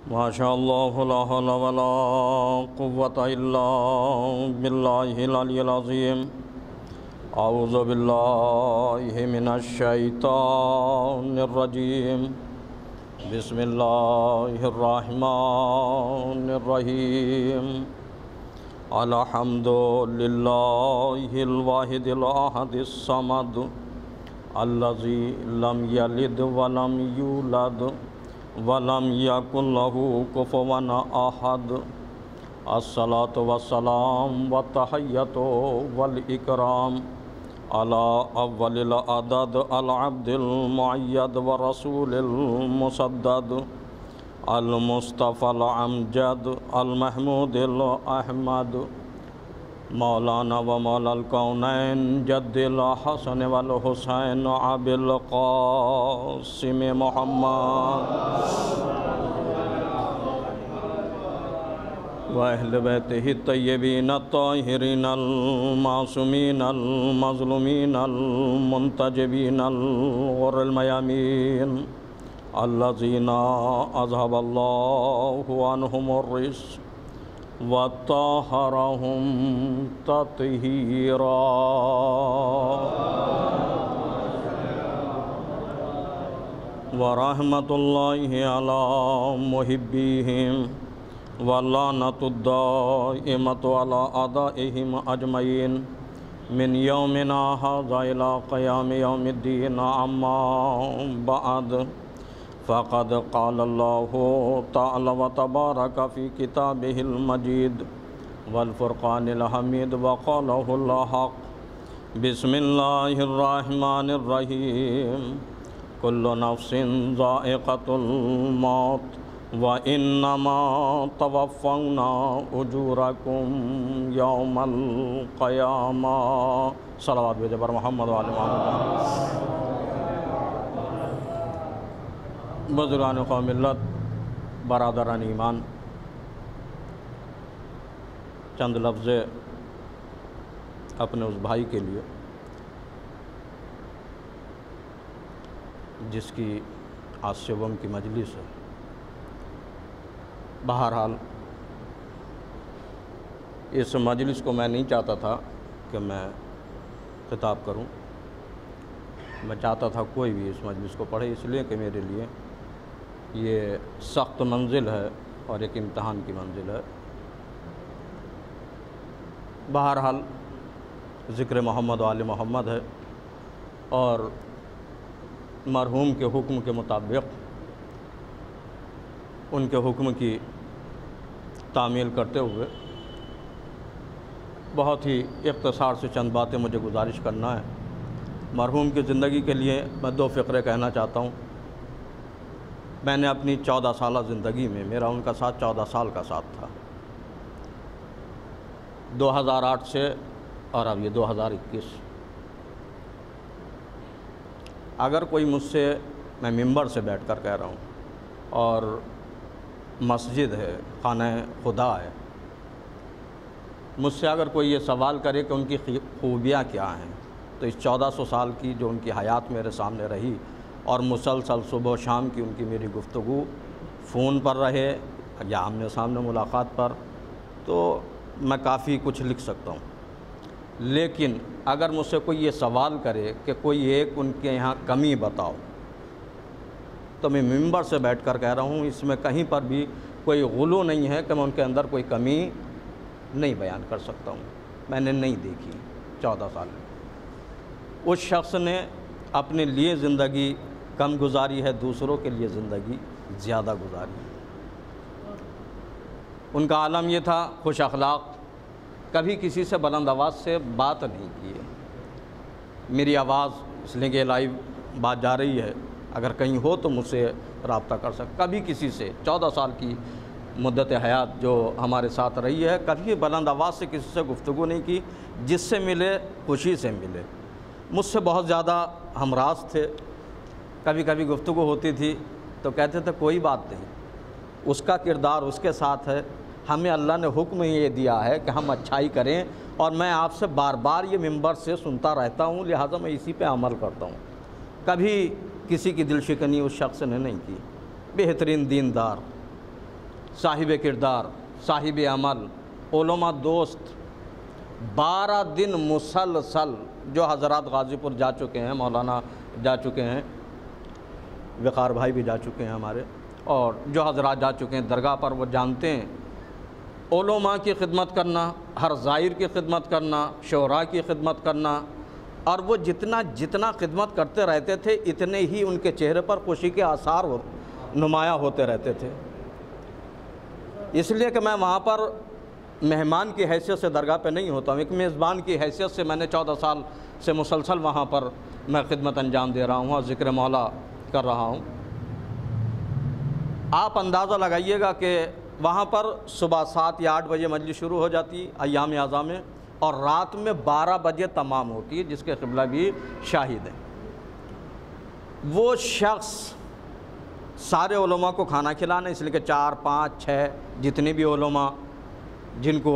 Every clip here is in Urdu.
ماشاء اللہ لا حول ولا قوة الا باللہ العلی العظیم۔ اعوذ باللہ من الشیطان الرجیم۔ بسم اللہ الرحمن الرحیم۔ الحمد للہ الواحد الاحد الصمد الذی لم یلد ولم یولد ولم یکن لہ کفوا احد۔ الصلاۃ والسلام والتحیۃ والاکرام علی اول العدد العبد المؤید والرسول المسدد المصطفى الامجد المحمود الاحمد مولانا و مولا الکونین جد الحسن والحسین ابی القاسم محمد و اہل بیتہ الطیبین الطاہرین المعصومین المظلومین المنتجبین الغر المیامین الذین اذهب اللہ عنہم الرجس وطہرہم تطہیرا۔ ورحمۃ اللہ علی محبیہم ولعنۃ الدائمۃ علی اعدائہم اجمعین من یومنا ھذا الی قیام یوم الدین۔ اما بعد فقد قال اللہ تعالی وتبارک فی کتابہ المجید والفرقان الحمید وقالہ الحق۔ بسم اللہ الرحمن الرحیم۔ کل نفس ذائقۃ الموت وانما توفون اجورکم یوم القیامہ۔ صلوات بھیجے پر محمد و آل محمد۔ بزرگان قوم ملت، برادران ایمان، چند لفظ اپنے اس بھائی کے لیے جس کی آج سے غم کی مجلس ہے۔ بہرحال اس مجلس کو میں نہیں چاہتا تھا کہ میں خطاب کروں، میں چاہتا تھا کوئی بھی اس مجلس کو پڑھے، اس لیے کہ میرے لیے یہ سخت منزل ہے اور ایک امتحان کی منزل ہے۔ بہرحال ذکر محمد و آل محمد ہے، اور مرحوم کے حکم کے مطابق ان کے حکم کی تعمیل کرتے ہوئے بہت ہی اختصار سے چند باتیں مجھے گزارش کرنا ہے۔ مرحوم کی زندگی کے لیے میں دو فقرے کہنا چاہتا ہوں۔ میں نے اپنی 14 سالہ زندگی میں، میرا ان کا ساتھ 14 سال کا ساتھ تھا، 2008 سے اور اب یہ 2021۔ اگر کوئی مجھ سے، میں ممبر سے بیٹھ کر کہہ رہا ہوں، اور مسجد ہے، خانہ خدا ہے، مجھ سے اگر کوئی یہ سوال کرے کہ ان کی خوبیاں کیا ہیں، تو اس 1400 سال کی جو ان کی حیات میرے سامنے رہی، اور مسلسل صبح و شام کی ان کی میری گفتگو، فون پر رہے یا آمنے سامنے ملاقات پر، تو میں کافی کچھ لکھ سکتا ہوں۔ لیکن اگر مجھ سے کوئی یہ سوال کرے کہ کوئی ایک ان کے یہاں کمی بتاؤ، تو میں ممبر سے بیٹھ کر کہہ رہا ہوں، اس میں کہیں پر بھی کوئی غلو نہیں ہے کہ میں ان کے اندر کوئی کمی نہیں بیان کر سکتا ہوں۔ میں نے نہیں دیکھی 14 سال میں۔ اس شخص نے اپنے لیے زندگی کم گزاری ہے، دوسروں کے لیے زندگی زیادہ گزاری ہے۔ ان کا عالم یہ تھا خوش اخلاق، کبھی کسی سے بلند آواز سے بات نہیں کی ہے۔ میری آواز، اس لیے کہ لائیو بات جا رہی ہے، اگر کہیں ہو تو مجھ سے رابطہ کر کبھی کسی سے 14 سال کی مدت حیات جو ہمارے ساتھ رہی ہے، کبھی بلند آواز سے کسی سے گفتگو نہیں کی، جس سے ملے خوشی سے ملے۔ مجھ سے بہت زیادہ ہمراز تھے، کبھی کبھی گفتگو ہوتی تھی تو کہتے تھے کوئی بات نہیں، اس کا کردار اس کے ساتھ ہے، ہمیں اللہ نے حکم یہ دیا ہے کہ ہم اچھائی کریں، اور میں آپ سے بار بار یہ ممبر سے سنتا رہتا ہوں، لہٰذا میں اسی پہ عمل کرتا ہوں۔ کبھی کسی کی دل شکنی اس شخص نے نہیں کی، بہترین دیندار، صاحب کردار، صاحب عمل، علماء دوست، 12 دن مسلسل جو حضرات غازی پور جا چکے ہیں، مولانا جا چکے ہیں، وقار بھائی بھی جا چکے ہیں ہمارے، اور جو حضرات جا چکے ہیں درگاہ پر، وہ جانتے ہیں علماء کی خدمت کرنا، ہر زائر کی خدمت کرنا، شعراء کی خدمت کرنا، اور وہ جتنا خدمت کرتے رہتے تھے اتنے ہی ان کے چہرے پر خوشی کے آثار نمایاں ہوتے رہتے تھے۔ اس لیے کہ میں وہاں پر مہمان کی حیثیت سے درگاہ پہ نہیں ہوتا ہوں، ایک میزبان کی حیثیت سے میں نے 14 سال سے مسلسل وہاں پر میں خدمت انجام دے رہا ہوں اور ذکر مولا کر رہا ہوں۔ آپ اندازہ لگائیے گا کہ وہاں پر صبح 7 یا 8 بجے مجلس شروع ہو جاتی ایام اعضاء میں، اور رات میں 12 بجے تمام ہوتی ہے، جس کے قبلہ بھی شاہد ہیں۔ وہ شخص سارے علماء کو کھانا کھلانا، اس لیے کہ 4 5 6 جتنے بھی علماء جن کو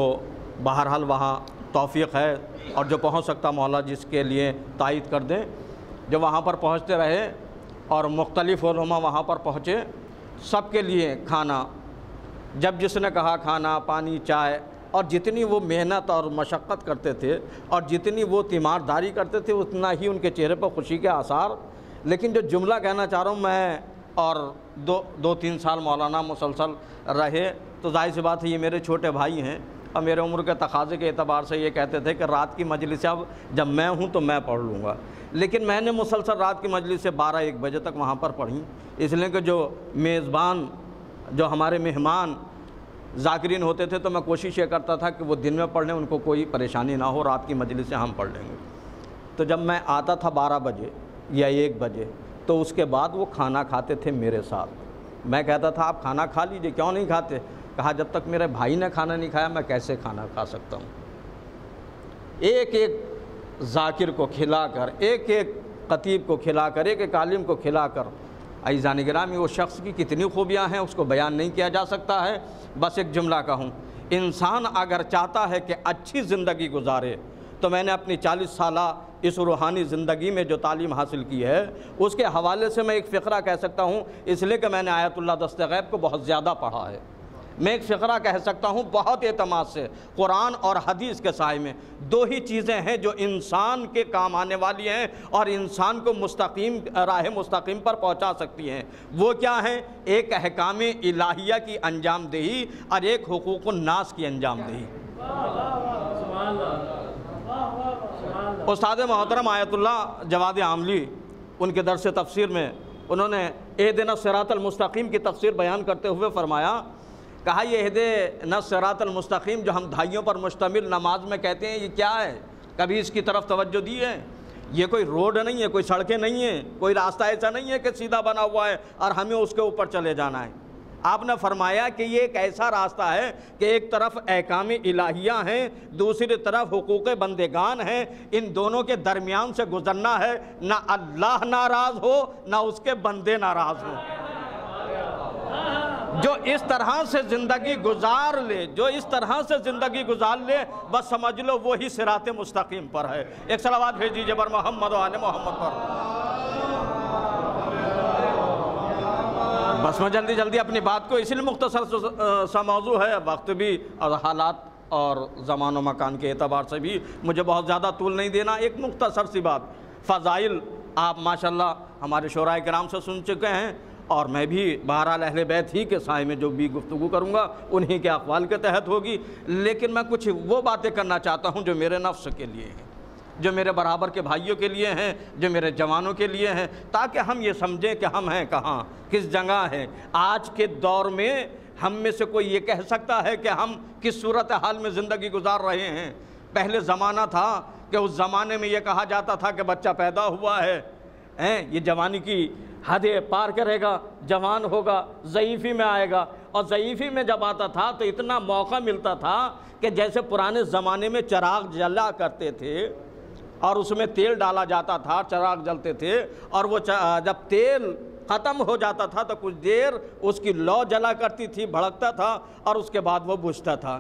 بہرحال وہاں توفیق ہے اور جو پہنچ سکتا مولا جس کے لیے تائید کر دیں، جو وہاں پر پہنچتے رہے اور مختلف علماء وہاں پر پہنچے، سب کے لیے کھانا، جب جس نے کہا کھانا، پانی، چائے، اور جتنی وہ محنت اور مشقت کرتے تھے اور جتنی وہ تیمارداری کرتے تھے اتنا ہی ان کے چہرے پر خوشی کے آثار۔ لیکن جو جملہ کہنا چاہ رہا ہوں میں، اور 2-3 سال مولانا مسلسل رہے، تو ظاہر سی بات ہے یہ میرے چھوٹے بھائی ہیں، اور میرے عمر کے تقاضے کے اعتبار سے یہ کہتے تھے کہ رات کی مجلس اب جب میں ہوں تو میں پڑھ لوں گا، لیکن میں نے مسلسل رات کی مجلس سے 12-1 بجے تک وہاں پر پڑھی، اس لیے کہ جو میزبان، جو ہمارے مہمان ذاکرین ہوتے تھے، تو میں کوشش یہ کرتا تھا کہ وہ دن میں پڑھ لیں، ان کو کوئی پریشانی نہ ہو، رات کی مجلس سے ہم پڑھ لیں گے۔ تو جب میں آتا تھا 12 بجے یا 1 بجے، تو اس کے بعد وہ کھانا کھاتے تھے میرے ساتھ۔ میں کہتا تھا آپ کھانا کھا لیجئے، کیوں نہیں کھاتے؟ کہا جب تک میرے بھائی نے کھانا نہیں کھایا میں کیسے کھانا کھا سکتا ہوں۔ ایک ایک ذاکر کو کھلا کر، ایک ایک خطیب کو کھلا کر، ایک ایک عالم کو کھلا کر، عزیزان گرامی وہ شخص کی کتنی خوبیاں ہیں اس کو بیان نہیں کیا جا سکتا ہے۔ بس ایک جملہ کہوں، انسان اگر چاہتا ہے کہ اچھی زندگی گزارے، تو میں نے اپنی 40 سالہ اس روحانی زندگی میں جو تعلیم حاصل کی ہے اس کے حوالے سے میں ایک فقرہ کہہ سکتا ہوں، اس لیے کہ میں نے آیت اللہ دست غیب کو بہت زیادہ پڑھا ہے۔ میں ایک فقرہ کہہ سکتا ہوں بہت اعتماد سے، قرآن اور حدیث کے سائے میں 2 ہی چیزیں ہیں جو انسان کے کام آنے والی ہیں اور انسان کو راہ مستقیم پر پہنچا سکتی ہیں۔ وہ کیا ہیں؟ ایک احکام الہیہ کی انجام دہی اور ایک حقوق الناس کی انجام دہی۔ استاد محترم آیت اللہ جواد عاملی ان کے درس تفسیر میں انہوں نے اہدنا الصراط المستقیم کی تفسیر بیان کرتے ہوئے فرمایا، کہا یہ اہدنا الصراط المستقیم جو ہم دھائیوں پر مشتمل نماز میں کہتے ہیں، یہ کیا ہے؟ کبھی اس کی طرف توجہ دی ہے؟ یہ کوئی روڈ نہیں ہے، کوئی سڑکیں نہیں ہیں، کوئی راستہ ایسا نہیں ہے کہ سیدھا بنا ہوا ہے اور ہمیں اس کے اوپر چلے جانا ہے۔ آپ نے فرمایا کہ یہ ایک ایسا راستہ ہے کہ ایک طرف احکام الہیہ ہیں، دوسری طرف حقوق بندگان ہیں، ان دونوں کے درمیان سے گزرنا ہے، نہ اللہ ناراض ہو نہ اس کے بندے ناراض ہو۔ جو اس طرح سے زندگی گزار لے، جو اس طرح سے زندگی گزار لے، بس سمجھ لو وہی صراط مستقیم پر ہے۔ ایک صلوات بھیج دیجئے بر محمد و آل محمد پر۔ بس میں جلدی اپنی بات کو، اس لیے مختصر سا موضوع ہے، وقت بھی اور حالات اور زمان و مکان کے اعتبار سے بھی مجھے بہت زیادہ طول نہیں دینا۔ ایک مختصر سی بات، فضائل آپ ماشاءاللہ ہمارے شعراء کرام سے سن چکے ہیں، اور میں بھی بہرحال اہل بیت ہی کے سائے میں جو بھی گفتگو کروں گا انہی کے اقوال کے تحت ہوگی، لیکن میں کچھ وہ باتیں کرنا چاہتا ہوں جو میرے نفس کے لیے ہیں، جو میرے برابر کے بھائیوں کے لیے ہیں، جو میرے جوانوں کے لیے ہیں، تاکہ ہم یہ سمجھیں کہ ہم ہیں کہاں، کس جگہ ہیں۔ آج کے دور میں ہم میں سے کوئی یہ کہہ سکتا ہے کہ ہم کس صورتحال میں زندگی گزار رہے ہیں؟ پہلے زمانہ تھا کہ اس زمانے میں یہ کہا جاتا تھا کہ بچہ پیدا ہوا ہے، یہ جوانی کی حدیں پار کرے گا، جوان ہوگا، ضعیفی میں آئے گا، اور ضعیفی میں جب آتا تھا تو اتنا موقع ملتا تھا کہ جیسے پرانے زمانے میں چراغ جلا کرتے تھے اور اس میں تیل ڈالا جاتا تھا، چراغ جلتے تھے، اور وہ جب تیل ختم ہو جاتا تھا تو کچھ دیر اس کی لو جلا کرتی تھی، بھڑکتا تھا، اور اس کے بعد وہ بجھتا تھا۔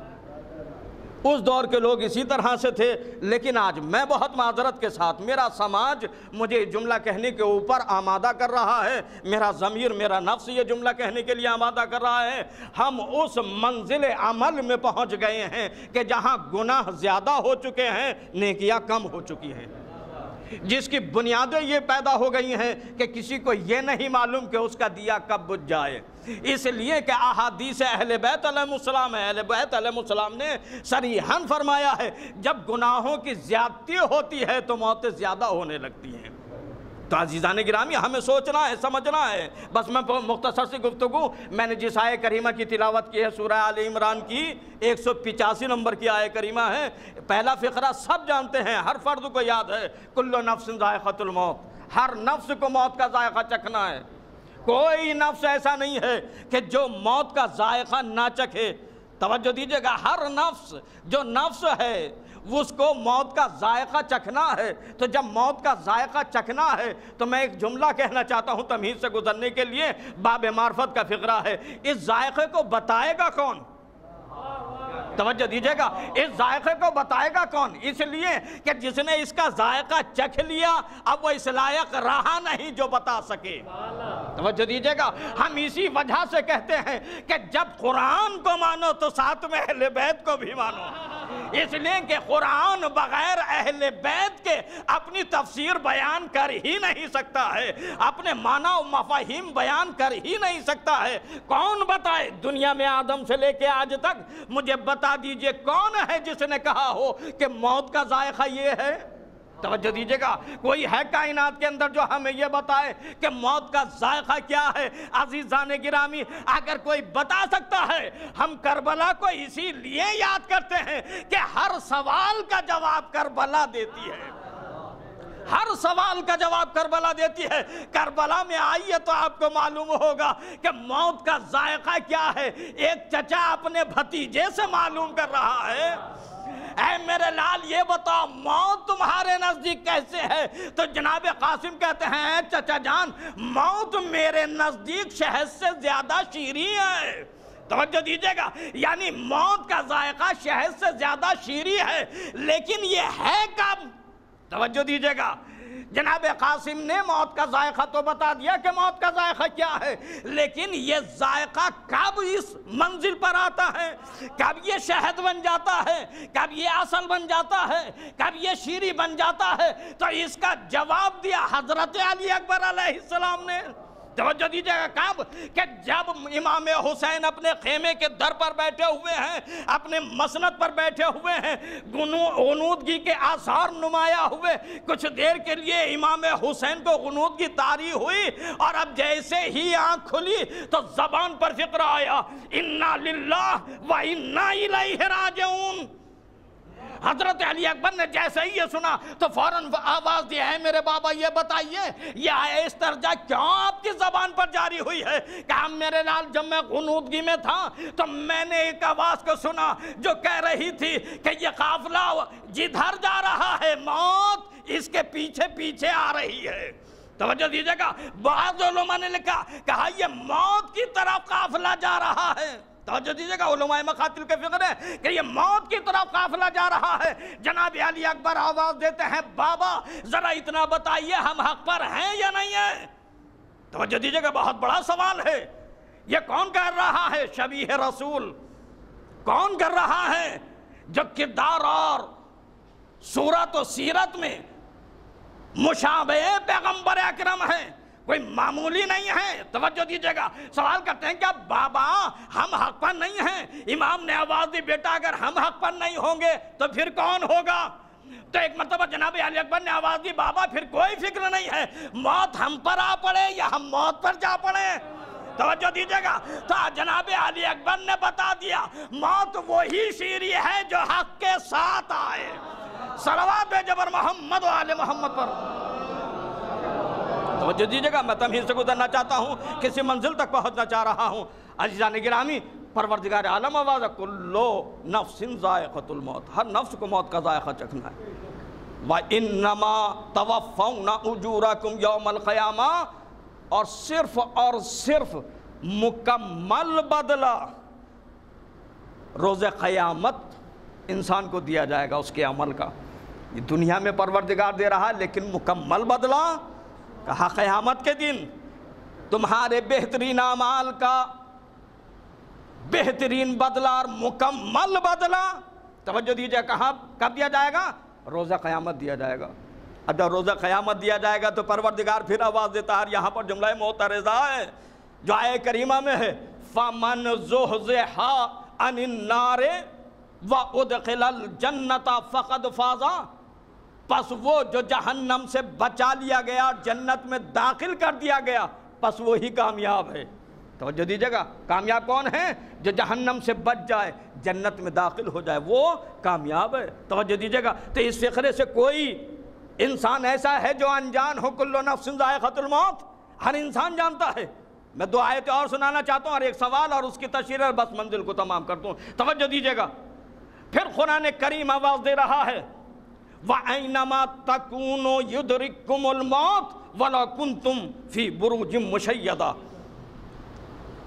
اس دور کے لوگ اسی طرح سے تھے، لیکن آج میں بہت معذرت کے ساتھ، میرا سماج مجھے جملہ کہنے کے اوپر آمادہ کر رہا ہے، میرا ضمیر، میرا نفس یہ جملہ کہنے کے لیے آمادہ کر رہا ہے، ہم اس منزل عمل میں پہنچ گئے ہیں کہ جہاں گناہ زیادہ ہو چکے ہیں، نیکیاں کم ہو چکی ہیں، جس کی بنیادیں یہ پیدا ہو گئی ہیں کہ کسی کو یہ نہیں معلوم کہ اس کا دیا کب بجھ جائے، اس لیے کہ احادیث اہل بیت علیہ السلام ہے، اہل بیت علیہ السلام نے صریحاً فرمایا ہے جب گناہوں کی زیادتی ہوتی ہے تو موتیں زیادہ ہونے لگتی ہیں۔ تو عزیزان گرامی، ہمیں سوچنا ہے، سمجھنا ہے۔ بس میں مختصر سی گفتگو، میں نے جس آیہ کریمہ کی تلاوت کی ہے سورہ آل عمران کی 185 نمبر کی آیہ کریمہ ہے، پہلا فقرہ سب جانتے ہیں، ہر فرد کو یاد ہے، کل نفس ذائقۃ الموت، ہر نفس کو موت کا ذائقہ چکھنا ہے، کوئی نفس ایسا نہیں ہے کہ جو موت کا ذائقہ نہ چکھے۔ توجہ دیجئے گا، ہر نفس، جو نفس ہے اس کو موت کا ذائقہ چکھنا ہے۔ تو جب موت کا ذائقہ چکھنا ہے تو میں ایک جملہ کہنا چاہتا ہوں تمہید سے گزرنے کے لیے، باب معرفت کا فقرہ ہے، اس ذائقے کو بتائے گا کون؟ توجہ دیجئے گا، اس ذائقے کو بتائے گا کون؟ اس لیے کہ جس نے اس کا ذائقہ چکھ لیا اب وہ اس لائق رہا نہیں جو بتا سکے۔ توجہ دیجئے گا، ہم اسی وجہ سے کہتے ہیں کہ جب قرآن کو مانو تو ساتھ میں اہل بیت کو بھی مانو، اس لیے کہ قرآن بغیر اہل بیت کے اپنی تفسیر بیان کر ہی نہیں سکتا ہے، اپنے معنی و مفاہیم بیان کر ہی نہیں سکتا ہے۔ کون بتائے دنیا میں آدم سے لے کے آج تک؟ مجھے بتا دیجئے کون ہے جس نے کہا ہو کہ موت کا ذائقہ یہ ہے؟ توجہ دیجئے گا، کوئی ہے کائنات کے اندر جو ہمیں یہ بتائے کہ موت کا ذائقہ کیا ہے؟ عزیزان گرامی، اگر کوئی بتا سکتا ہے، ہم کربلا کو اسی لیے یاد کرتے ہیں کہ ہر سوال کا جواب کربلا دیتی ہے، ہر سوال کا جواب کربلا دیتی ہے۔ کربلا میں آئیے تو آپ کو معلوم ہوگا کہ موت کا ذائقہ کیا ہے۔ ایک چچا اپنے بھتیجے سے معلوم کر رہا ہے، اے میرے لال یہ بتاؤ موت تمہارے نزدیک کیسے ہے؟ تو جناب قاسم کہتے ہیں چچا جان، موت میرے نزدیک شہد سے زیادہ شیریں ہے۔ توجہ دیجئے گا، یعنی موت کا ذائقہ شہد سے زیادہ شیریں ہے، لیکن یہ ہے کب؟ توجہ دیجئے گا، جناب قاسم نے موت کا ذائقہ تو بتا دیا کہ موت کا ذائقہ کیا ہے، لیکن یہ ذائقہ کب اس منزل پر آتا ہے؟ کب یہ شہد بن جاتا ہے؟ کب یہ عسل بن جاتا ہے؟ کب یہ شیریں بن جاتا ہے؟ تو اس کا جواب دیا حضرت علی اکبر علیہ السلام نے۔ توجہ دیجئے گا، کب؟ کہ جب امام حسین اپنے خیمے کے در پر بیٹھے ہوئے ہیں، اپنے مسند پر بیٹھے ہوئے ہیں، غنودگی کے آثار نمایاں ہوئے، کچھ دیر کے لیے امام حسین کو غنودگی طاری ہوئی، اور اب جیسے ہی آنکھ کھلی تو زبان پر فقرہ آیا، اِنَّا لِلَّهِ وَإِنَّا إِلَيْهِ رَاجِعُونَ۔ حضرت علی اکبر نے جیسے ہی یہ سنا تو فوراً آواز دی، ہے میرے بابا یہ بتائیے یہ آئے اس درجہ کیوں آپ کی زبان پر جاری ہوئی ہے؟ کہا میرے لال جب میں غنودگی میں تھا تو میں نے ایک آواز کو سنا جو کہہ رہی تھی کہ یہ قافلہ جدھر جا رہا ہے موت اس کے پیچھے پیچھے آ رہی ہے۔ توجہ دیجئے گا، بعض علماء نے لکھا، کہا یہ موت کی طرف قافلہ جا رہا ہے۔ توجہ دیجئے گا، علماء مقاتل کے فکر ہے کہ یہ موت کی طرف قافلہ جا رہا ہے۔ جناب علی اکبر آواز دیتے ہیں، بابا ذرا اتنا بتائیے ہم حق پر ہیں یا نہیں ہیں؟ توجہ دیجئے گا، بہت بڑا سوال ہے۔ یہ کون کر رہا ہے؟ شبیہ رسول کون کر رہا ہے جو کردار اور صورت و سیرت میں مشابہ پیغمبر اکرم ہے، کوئی معمولی نہیں ہے۔ توجہ دیجئے گا، سوال کرتے ہیں کیا بابا ہم حق پر نہیں ہیں؟ امام نے آواز دی، بیٹا اگر ہم حق پر نہیں ہوں گے تو پھر کون ہوگا؟ تو ایک مرتبہ جناب علی اکبر نے آواز دی، بابا پھر کوئی فکر نہیں ہے، موت ہم پر آ پڑے یا ہم موت پر جا پڑے۔ توجہ دیجئے گا، تو جناب علی اکبر نے بتا دیا موت وہی شیریں ہے جو حق کے ساتھ آئے۔ صلوات جبر محمد و آل محمد پر۔ توجہ دیجئے گا، میں تمہید سے گزرنا چاہتا ہوں، کسی منزل تک پہنچنا چاہ رہا ہوں۔ عزیزان گرامی، پروردگار عالم آواز ہے، کلو نفس ذائقۃ الموت، ہر نفس کو موت کا ذائقہ چکھنا ہے۔ وَإِنَّمَا تَوَفَّوْنَ أُجُورَكُمْ يَوْمَ الْقِيَامَةِ، اور صرف مکمل بدلہ روز قیامت انسان کو دیا جائے گا اس کے عمل کا۔ یہ دنیا میں پروردگار دے رہا ہے لیکن مکمل بدلہ کہا قیامت کے دن تمہارے بہترین اعمال کا بہترین بدلہ اور مکمل بدلہ توجہ دیجئے کہاں کب دیا جائے گا؟ روزہ قیامت دیا جائے گا۔ اب جب روزہ قیامت دیا جائے گا تو پروردگار پھر آواز دیتا ہے، یہاں پر جملہ معترضہ ہے جو آیہ کریمہ میں ہے، فَمَنْ زُحْزِحَ عَنِ النَّارِ وَأُدْخِلَ الْجَنَّةَ فَقَدْ فَازَ، پس وہ جو جہنم سے بچا لیا گیا جنت میں داخل کر دیا گیا پس وہی کامیاب ہے۔ توجہ دیجئے گا، کامیاب کون ہے؟ جو جہنم سے بچ جائے جنت میں داخل ہو جائے وہ کامیاب ہے۔ توجہ دیجئے گا، تو اس فقرے سے کوئی انسان ایسا ہے جو انجان ہو، کل نفس ذائقۃ الموت، ہر انسان جانتا ہے۔ میں دو آیتیں اور سنانا چاہتا ہوں اور ایک سوال اور اس کی تشریح اور بس منزل کو تمام کرتا ہوں۔ توجہ دیجئے گا، پھر قرآن کریم آواز دے رہا ہے وَأَيْنَمَا تَكُونُوا يُدْرِكْكُمُ الْمَوْتُ وَلَا كُنْتُمْ فِي بُرُوجٍ مُشَيَّدَةٍ،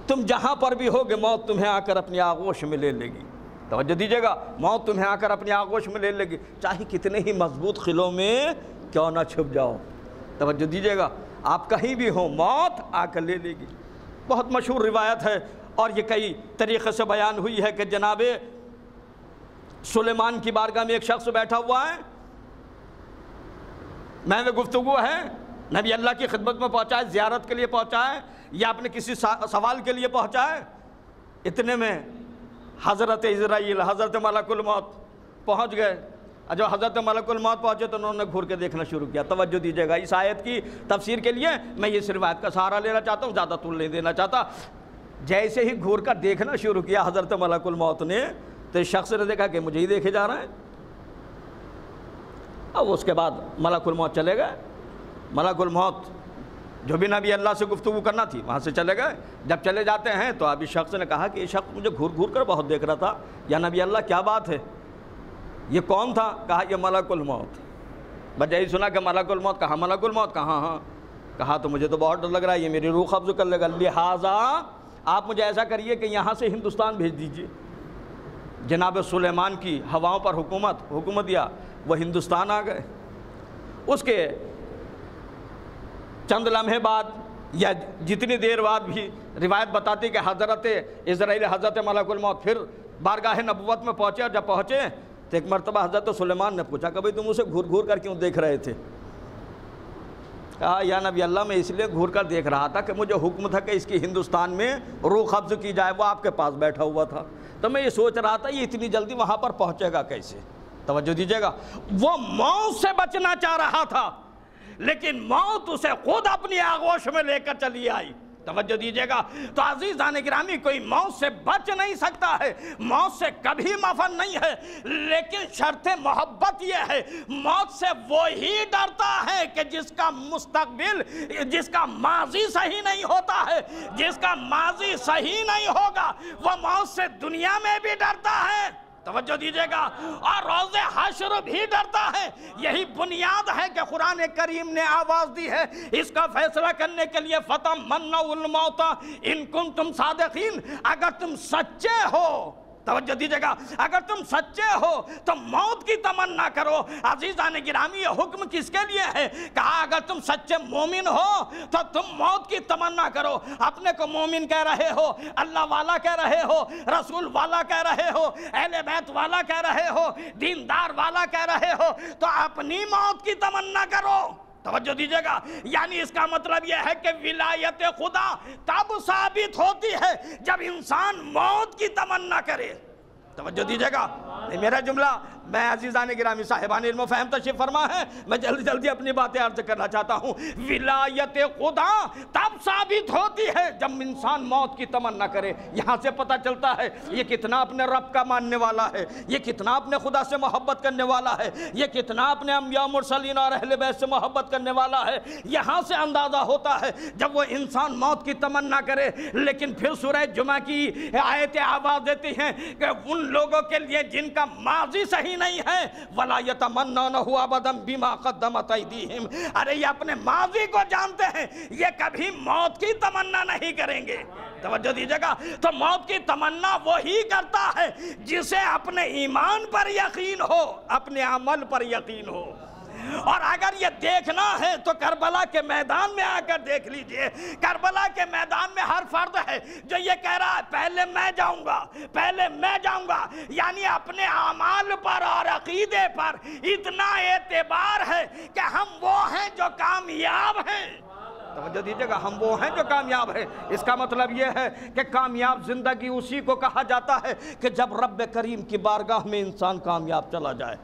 تم جہاں پر بھی ہوگے موت تمہیں آ کر اپنی آغوش میں لے لے گی۔ توجہ دیجئے گا، موت تمہیں آ کر اپنی آغوش میں لے لے گی، چاہے کتنے ہی مضبوط قلعوں میں کیوں نہ چھپ جاؤ۔ توجہ دیجئے گا، آپ کہیں بھی ہوں موت آ کر لے لے گی۔ بہت مشہور روایت ہے اور یہ کئی طریقے سے بیان ہوئی ہے کہ جناب سلیمان کی بارگاہ میں ایک شخص بیٹھا ہوا ہے، میں نے گفتگو ہے، نبی اللہ کی خدمت میں پہنچا ہے، زیارت کے لیے پہنچا ہے یا اپنے کسی سوال کے لیے پہنچا ہے، اتنے میں حضرت عزرائیل، حضرت ملک الموت پہنچ گئے۔ جو حضرت ملک الموت پہنچے تو انہوں نے گھور کے دیکھنا شروع کیا۔ توجہ دیجئے گا، اس آیت کی تفسیر کے لیے میں اس روایت کا سہارا لینا چاہتا ہوں، زیادہ طول نہیں دینا چاہتا۔ جیسے ہی گھور کر دیکھنا شروع کیا حضرت ملک الموت نے تو اس شخص نے دیکھا کہ مجھے ہی دیکھے جا رہا ہے۔ اب اس کے بعد ملک الموت چلے گئے۔ ملک الموت جو بھی نبی اللہ سے گفتگو کرنا تھی وہاں سے چلے گئے۔ جب چلے جاتے ہیں تو اب اس شخص نے کہا کہ یہ شخص مجھے گھور گھور کر بہت دیکھ رہا تھا، یا نبی اللہ کیا بات ہے، یہ کون تھا؟ کہا یہ ملک الموت۔ بس یہی سنا کہ ملک الموت، کہا ملک الموت، کہا ہاں، کہا تو مجھے تو بہت ڈر لگ رہا ہے، یہ میری روح قبض کر لے گا، لہٰذا آپ مجھے ایسا کریے کہ یہاں سے ہندوستان بھیج دیجئے۔ جناب سلیمان کی ہواؤں پر حکومت دیا، وہ ہندوستان آ گئے۔ اس کے چند لمحے بعد یا جتنی دیر بعد بھی روایت بتاتی کہ حضرت عزرائیل، حضرت ملک الموت پھر بارگاہ نبوت میں پہنچے، اور جب پہنچے تو ایک مرتبہ حضرت سلیمان نے پوچھا کہ بھئی تم اسے گھور گھور کر کیوں دیکھ رہے تھے؟ کہا یا نبی اللہ میں اس لیے گھور کر دیکھ رہا تھا کہ مجھے حکم تھا کہ اس کی ہندوستان میں روح قبض کی جائے، وہ آپ کے پاس بیٹھا ہوا تھا، تو میں یہ سوچ رہا تھا یہ اتنی جلدی وہاں پر پہنچے گا کیسے۔ توجہ دیجئے گا، وہ موت سے بچنا چاہ رہا تھا لیکن موت اسے خود اپنی آغوش میں لے کر چلی آئی۔ توجہ دیجئے گا، تو عزیزان گرامی کوئی موت سے بچ نہیں سکتا ہے، موت سے کبھی مفن نہیں ہے، لیکن شرط محبت یہ ہے موت سے وہی ڈرتا ہے کہ جس کا مستقبل، جس کا ماضی صحیح نہیں ہوتا ہے، جس کا ماضی صحیح نہیں ہوگا وہ موت سے دنیا میں بھی ڈرتا ہے۔ توجہ دیجئے گا، اور روز حشر بھی ڈرتا ہے۔ یہی بنیاد ہے کہ قرآن کریم نے آواز دی ہے اس کا فیصلہ کرنے کے لیے فَتَمَنَّوُا الْمَوْتَ إِن كُنتُمْ صَادِقِينَ، اگر تم سچے ہو، توجہ دیجئے گا، اگر تم سچے ہو تو موت کی تمنا کرو۔ عزیزان گرامی یہ حکم کس کے لیے ہے؟ کہا اگر تم سچے مومن ہو تو تم موت کی تمنا کرو۔ اپنے کو مومن کہہ رہے ہو، اللہ والا کہہ رہے ہو، رسول والا کہہ رہے ہو، اہل بیت والا کہہ رہے ہو، دیندار والا کہہ رہے ہو، تو اپنی موت کی تمنا کرو۔ توجہ دیجئے گا، یعنی اس کا مطلب یہ ہے کہ ولایت خدا تب ثابت ہوتی ہے جب انسان موت کی تمنا کرے۔ توجہ دیجئے گا، میرا جملہ میں عزیزان گرامی صاحبان علم و فہم تشریف فرما ہے، میں جلدی جلدی اپنی باتیں عرض کرنا چاہتا ہوں۔ ولایت خدا تب ثابت ہوتی ہے جب انسان موت کی تمنا کرے۔ یہاں سے پتہ چلتا ہے یہ کتنا اپنے رب کا ماننے والا ہے، یہ کتنا اپنے خدا سے محبت کرنے والا ہے، یہ کتنا اپنے انبیاء مرسلین اور اہل بیت سے محبت کرنے والا ہے۔ یہاں سے اندازہ ہوتا ہے جب وہ انسان موت کی تمنا کرے۔ لیکن پھر سورہ جمعہ کی آیتیں آواز دیتی ہیں کہ ان لوگوں کے لیے جن کا ماضی صحیح نہیں ہے وَلَا يَتَمَنَّوْنَهُ أَبَدًا بِمَا قَدَّمَتْ أَيْدِيهِمْ، ارے یہ اپنے ماضی کو جانتے ہیں، یہ کبھی موت کی تمنا نہیں کریں گے۔ توجہ دیجیے گا. تو موت کی تمنا وہی کرتا ہے جسے اپنے ایمان پر یقین ہو, اپنے عمل پر یقین ہو. اور اگر یہ دیکھنا ہے تو کربلا کے میدان میں آ کر دیکھ لیجئے. کربلا کے میدان میں ہر فرد ہے جو یہ کہہ رہا ہے پہلے میں جاؤں گا, پہلے میں جاؤں گا. یعنی اپنے اعمال پر اور عقیدے پر اتنا اعتبار ہے کہ ہم وہ ہیں جو کامیاب ہیں. توجہ دیجیے گا, ہم وہ ہیں جو کامیاب ہیں. اس کا مطلب یہ ہے کہ کامیاب زندگی اسی کو کہا جاتا ہے کہ جب رب کریم کی بارگاہ میں انسان کامیاب چلا جائے.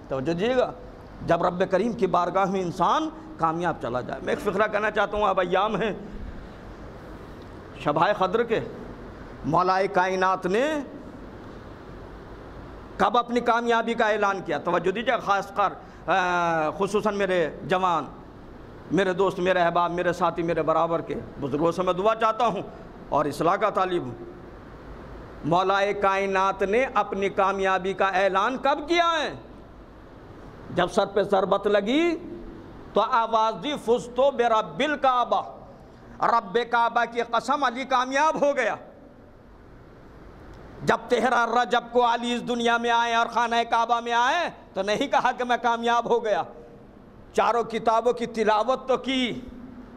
توجہ دیجیے گا, جب رب کریم کی بارگاہ میں انسان کامیاب چلا جائے. میں ایک فقرہ کہنا چاہتا ہوں. اب ایام ہیں شبائے قدر کے. مولا کائنات نے کب اپنی کامیابی کا اعلان کیا؟ توجہ دیجیے, خاص کر خصوصاً میرے جوان, میرے دوست, میرے احباب, میرے ساتھی, میرے برابر کے بزرگوں سے میں دعا چاہتا ہوں اور اصلاح کا طالب ہوں. مولا کائنات نے اپنی کامیابی کا اعلان کب کیا ہے؟ جب سر پہ ضربت لگی تو آواز دی فزتو برب الکعبہ, رب کعبہ کی قسم علی کامیاب ہو گیا. جب 13 رجب کو علی اس دنیا میں آئے اور خانہ کعبہ میں آئے تو نہیں کہا کہ میں کامیاب ہو گیا. چاروں کتابوں کی تلاوت تو کی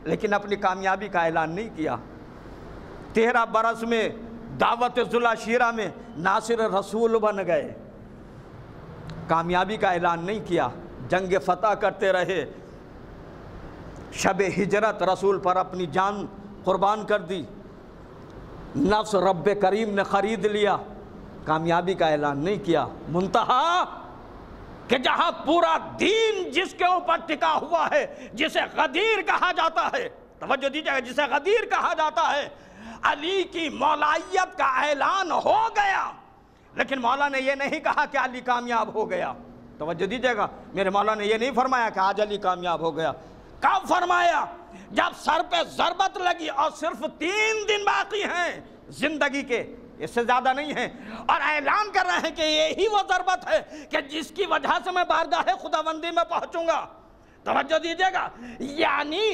لیکن اپنی کامیابی کا اعلان نہیں کیا. 13 برس میں دعوت ذوالعشیرہ میں ناصر رسول بن گئے, کامیابی کا اعلان نہیں کیا. جنگ فتح کرتے رہے, شب ہجرت رسول پر اپنی جان قربان کر دی, نفس رب کریم نے خرید لیا, کامیابی کا اعلان نہیں کیا. منتہا کہ جہاں پورا دین جس کے اوپر ٹکا ہوا ہے, جسے غدیر کہا جاتا ہے, توجہ دیجیے گا, جسے غدیر کہا جاتا ہے, علی کی مولائیت کا اعلان ہو گیا. لیکن مولا نے یہ نہیں کہا کہ علی کامیاب ہو گیا. توجہ دیجیے گا, میرے مولا نے یہ نہیں فرمایا کہ آج علی کامیاب ہو گیا. کب فرمایا؟ جب سر پہ ضربت لگی اور صرف 3 دن باقی ہیں زندگی کے, اس سے زیادہ نہیں ہیں, اور اعلان کر رہے ہیں کہ یہی وہ ضربت ہے کہ جس کی وجہ سے میں بارگاہ خداوندی میں پہنچوں گا. توجہ دیجیے گا, یعنی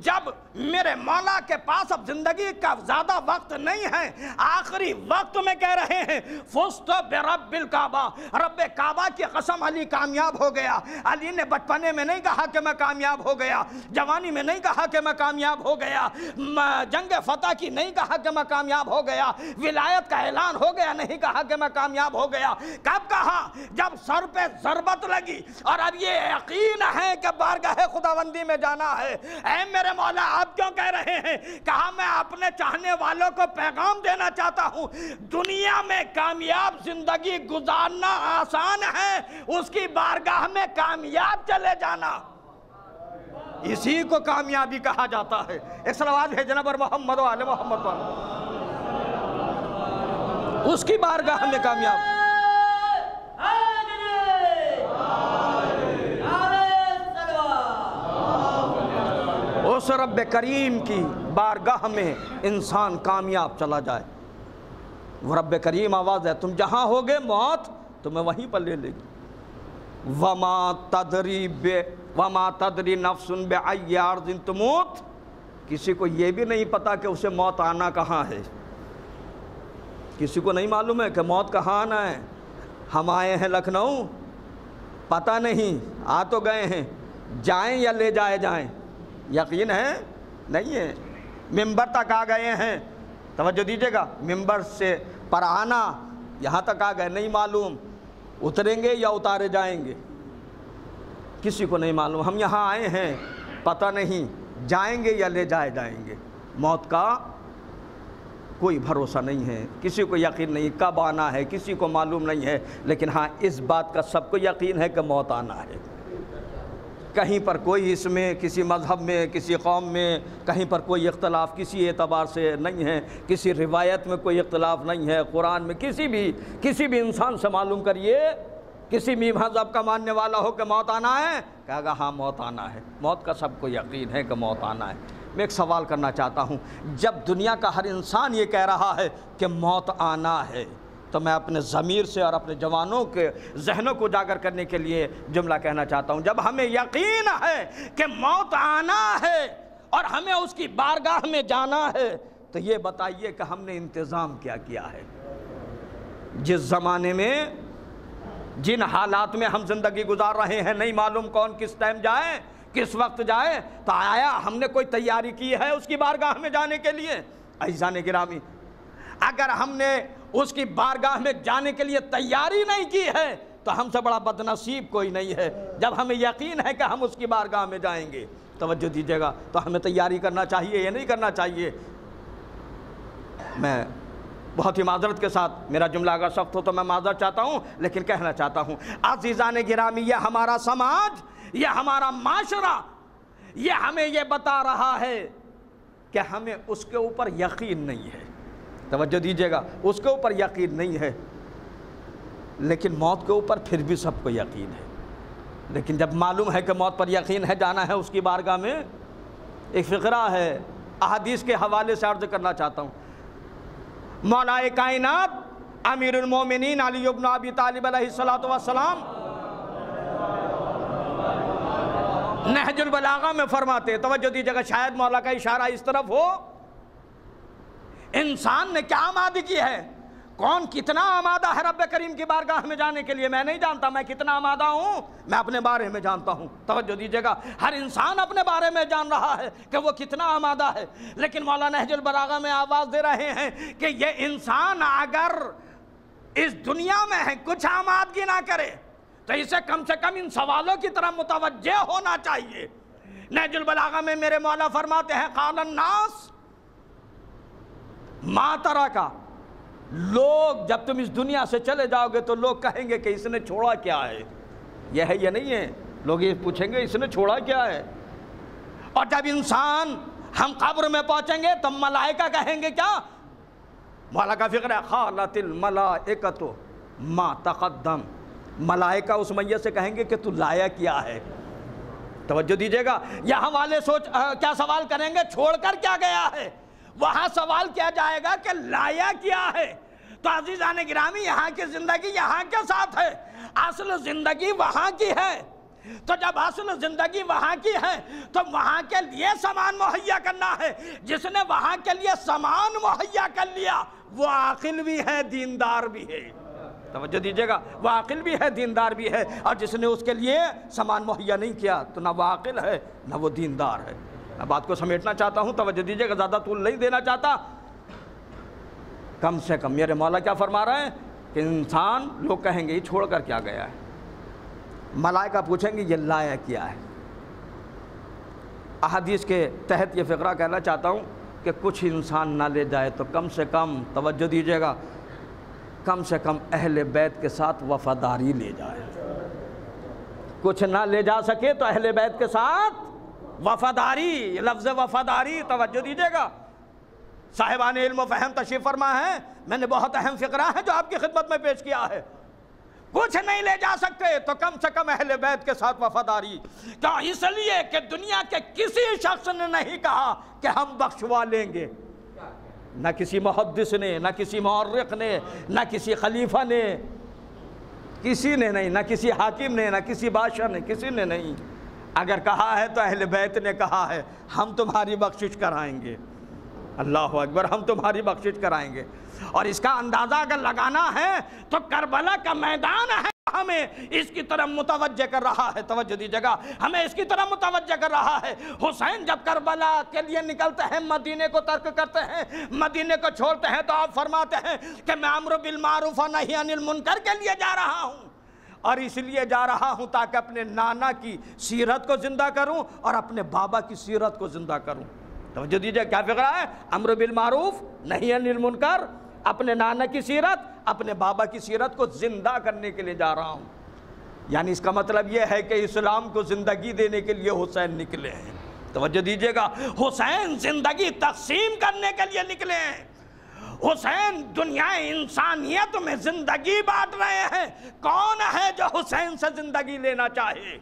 جب میرے مولا کے پاس اب زندگی کا زیادہ وقت نہیں ہے, آخری وقت میں کہہ رہے ہیں فزت برب الکعبہ, رب کعبہ کی قسم علی کامیاب ہو گیا. علی نے بچپنے میں نہیں کہا کہ میں کامیاب ہو گیا, جوانی میں نہیں کہا کہ میں کامیاب ہو گیا, جنگ فتح کی نہیں کہا کہ میں کامیاب ہو گیا, ولایت کا اعلان ہو گیا نہیں کہا کہ میں کامیاب ہو گیا. کب کہا؟ جب سر پہ ضربت لگی اور اب یہ یقین ہے کہ بارگاہ خداوندی میں جانا ہے. اے میرے مولا, آپ کیوں کہہ رہے ہیں؟ کہا میں اپنے چاہنے والوں کو پیغام دینا چاہتا ہوں, دنیا میں کامیاب زندگی گزارنا آسان ہے, اس کی بارگاہ میں کامیاب چلے جانا, اسی کو کامیابی کہا جاتا ہے. ایک صلوات ہے جناب محمد و آل محمد پر, اس کی بارگاہ میں کامیاب. اس رب کریم کی بارگاہ میں انسان کامیاب چلا جائے. وہ رب کریم آواز ہے, تم جہاں ہوگے موت تمہیں وہیں پر لے لے گی. وَمَا تَدْرِي نَفْسٌ بِأَيِّ أَرْضٍ تَمُوتُ, کسی کو یہ بھی نہیں پتا کہ اسے موت آنا کہاں ہے. کسی کو نہیں معلوم ہے کہ موت کہاں آنا ہے. ہم آئے ہیں لکھنؤ, پتہ نہیں, آ تو گئے ہیں, جائیں یا لے جائیں یقین ہے نہیں ہے. ممبر تک آ گئے ہیں, توجہ دیجیے گا, ممبر سے پر آنا یہاں تک آ گئے, نہیں معلوم اتریں گے یا اتارے جائیں گے, کسی کو نہیں معلوم. ہم یہاں آئے ہیں, پتہ نہیں جائیں گے یا لے جائیں گے. موت کا کوئی بھروسہ نہیں ہے, کسی کو یقین نہیں کب آنا ہے, کسی کو معلوم نہیں ہے. لیکن ہاں اس بات کا سب کو یقین ہے کہ موت آنا ہے. کہیں پر کوئی اس میں کسی مذہب میں, کسی قوم میں کہیں پر کوئی اختلاف کسی اعتبار سے نہیں ہے, کسی روایت میں کوئی اختلاف نہیں ہے. قرآن میں کسی بھی انسان سے معلوم کریے, کسی بھی مذہب کا ماننے والا ہو کہ موت آنا ہے, کہے گا ہاں موت آنا ہے. موت کا سب کو یقین ہے کہ موت آنا ہے. میں ایک سوال کرنا چاہتا ہوں, جب دنیا کا ہر انسان یہ کہہ رہا ہے کہ موت آنا ہے, تو میں اپنے ضمیر سے اور اپنے جوانوں کے ذہنوں کو اجاگر کرنے کے لیے جملہ کہنا چاہتا ہوں. جب ہمیں یقین ہے کہ موت آنا ہے اور ہمیں اس کی بارگاہ میں جانا ہے, تو یہ بتائیے کہ ہم نے انتظام کیا کیا ہے؟ جس زمانے میں جن حالات میں ہم زندگی گزار رہے ہیں، نہیں معلوم کون کس ٹائم جائے، کس وقت جائے، تو آیا ہم نے کوئی تیاری کی ہے اس کی بارگاہ میں جانے کے لیے؟ عزیزان گرامی، اگر ہم نے اس کی بارگاہ میں جانے کے لیے تیاری نہیں کی ہے تو ہم سے بڑا بدنصیب کوئی نہیں ہے۔ جب ہمیں یقین ہے کہ ہم اس کی بارگاہ میں جائیں گے، توجہ دیجیے گا، تو ہمیں تیاری کرنا چاہیے یا نہیں کرنا چاہیے؟ میں بہت ہی معذرت کے ساتھ، میرا جملہ اگر سخت ہو تو میں معذرت چاہتا ہوں، لیکن کہنا چاہتا ہوں عزیزان گرامی، یہ ہمارا سماج، یہ ہمارا معاشرہ، یہ ہمیں یہ بتا رہا ہے کہ ہمیں اس کے اوپر یقین نہیں ہے۔ توجہ دیجیے گا، اس کے اوپر یقین نہیں ہے، لیکن موت کے اوپر پھر بھی سب کو یقین ہے۔ لیکن جب معلوم ہے کہ موت پر یقین ہے، جانا ہے اس کی بارگاہ میں، ایک فقرہ ہے احادیث کے حوالے سے عرض کرنا چاہتا ہوں۔ مولا کائنات امیر المومنین علی بن ابی طالب علیہ السلام نہج البلاغہ میں فرماتے، توجہ دیجیے گا، شاید مولا کا اشارہ اس طرف ہو، انسان نے کیا آمادگی کی ہے، کون کتنا آمادہ ہے رب کریم کی بارگاہ میں جانے کے لیے؟ میں نہیں جانتا میں کتنا آمادہ ہوں، میں اپنے بارے میں جانتا ہوں۔ توجہ دیجیے گا، ہر انسان اپنے بارے میں جان رہا ہے کہ وہ کتنا آمادہ ہے، لیکن مولا نہج البلاغہ میں آواز دے رہے ہیں کہ یہ انسان اگر اس دنیا میں ہے کچھ آمادگی نہ کرے تو اسے کم سے کم ان سوالوں کی طرح متوجہ ہونا چاہیے۔ نہج البلاغہ میں میرے مولا فرماتے ہیں، قال الناس ما ترکا، لوگ جب تم اس دنیا سے چلے جاؤ گے تو لوگ کہیں گے کہ اس نے چھوڑا کیا ہے، یہ ہے یہ نہیں ہے، لوگ یہ پوچھیں گے اس نے چھوڑا کیا ہے۔ اور جب انسان ہم قبر میں پہنچیں گے تو ملائکہ کہیں گے کیا؟ مولا کا فکر ہے، قالت الملائکۃ ما تقدم، ملائکہ اس میت سے کہیں گے کہ تو لایا کیا ہے۔ توجہ دیجیے گا، یہاں والے کیا سوال کریں گے؟ چھوڑ کر کیا گیا ہے؟ وہاں سوال کیا جائے گا کہ لایا کیا ہے۔ تو عزیزان گرامی، یہاں کی زندگی یہاں کے ساتھ ہے، اصل زندگی وہاں کی ہے۔ تو جب اصل زندگی وہاں کی ہے تو وہاں کے لیے سامان مہیا کرنا ہے۔ جس نے وہاں کے لیے سامان مہیا کر لیا وہ عاقل بھی ہے، دیندار بھی ہے۔ توجہ دیجیے گا، وہ عاقل بھی ہے، دیندار بھی ہے، اور جس نے اس کے لیے سامان مہیا نہیں کیا تو نہ وہ عاقل ہے نہ وہ دیندار ہے۔ میں بات کو سمیٹنا چاہتا ہوں، توجہ دیجیے گا، زیادہ طول نہیں دینا چاہتا۔ کم سے کم میرے مولا کیا فرما رہے ہیں کہ انسان، لوگ کہیں گے یہ چھوڑ کر کیا گیا ہے، ملائکہ پوچھیں گے یہ لایا کیا ہے۔ احادیث کے تحت یہ فقرہ کہنا چاہتا ہوں کہ کچھ انسان نہ لے جائے تو کم سے کم، توجہ دیجیے گا، کم سے کم اہل بیت کے ساتھ وفاداری لے جائے۔ کچھ نہ لے جا سکے تو اہل بیت کے ساتھ وفاداری، لفظ وفاداری، توجہ دیجیے گا، صاحبان علم و فہم تشریف فرما ہے، میں نے بہت اہم فقرہ ہے جو آپ کی خدمت میں پیش کیا ہے۔ کچھ نہیں لے جا سکتے تو کم سے کم اہل بیت کے ساتھ وفاداری، کیوں؟ اس لیے کہ دنیا کے کسی شخص نے نہیں کہا کہ ہم بخشوا لیں گے، نہ کسی محدث نے، نہ کسی مورخ نے، نہ کسی خلیفہ نے، کسی نے نہیں، نہ کسی حاکم نے، نہ کسی بادشاہ نے، کسی نے نہیں۔ اگر کہا ہے تو اہل بیت نے کہا ہے، ہم تمہاری بخشش کرائیں گے، اللہ اکبر، ہم تمہاری بخشش کرائیں گے۔ اور اس کا اندازہ اگر لگانا ہے تو کربلا کا میدان ہے، ہمیں اس کی طرف متوجہ کر رہا ہے۔ توجہ دیجیے گا، ہمیں اس کی طرف متوجہ کر رہا ہے۔ حسین جب کربلا کے لیے نکلتے ہیں، مدینے کو ترک کرتے ہیں، مدینے کو چھوڑتے ہیں، تو آپ فرماتے ہیں کہ میں امر بالمعروف و نہی عن المنکر کے لیے جا رہا ہوں، اور اس لیے جا رہا ہوں تاکہ اپنے نانا کی سیرت کو زندہ کروں اور اپنے بابا کی سیرت کو زندہ کروں۔ توجہ دیجیے، کیا فقرہ ہے؟ امر بالمعروف نہی عن المنکر، اپنے نانا کی سیرت، اپنے بابا کی سیرت کو زندہ کرنے کے لیے جا رہا ہوں۔ یعنی اس کا مطلب یہ ہے کہ اسلام کو زندگی دینے کے لیے حسین نکلے ہیں۔ توجہ دیجیے گا، حسین زندگی تقسیم کرنے کے لیے نکلے ہیں۔ حسین دنیا انسانیت میں زندگی بانٹ رہے ہیں۔ کون ہے جو حسین سے زندگی لینا چاہے؟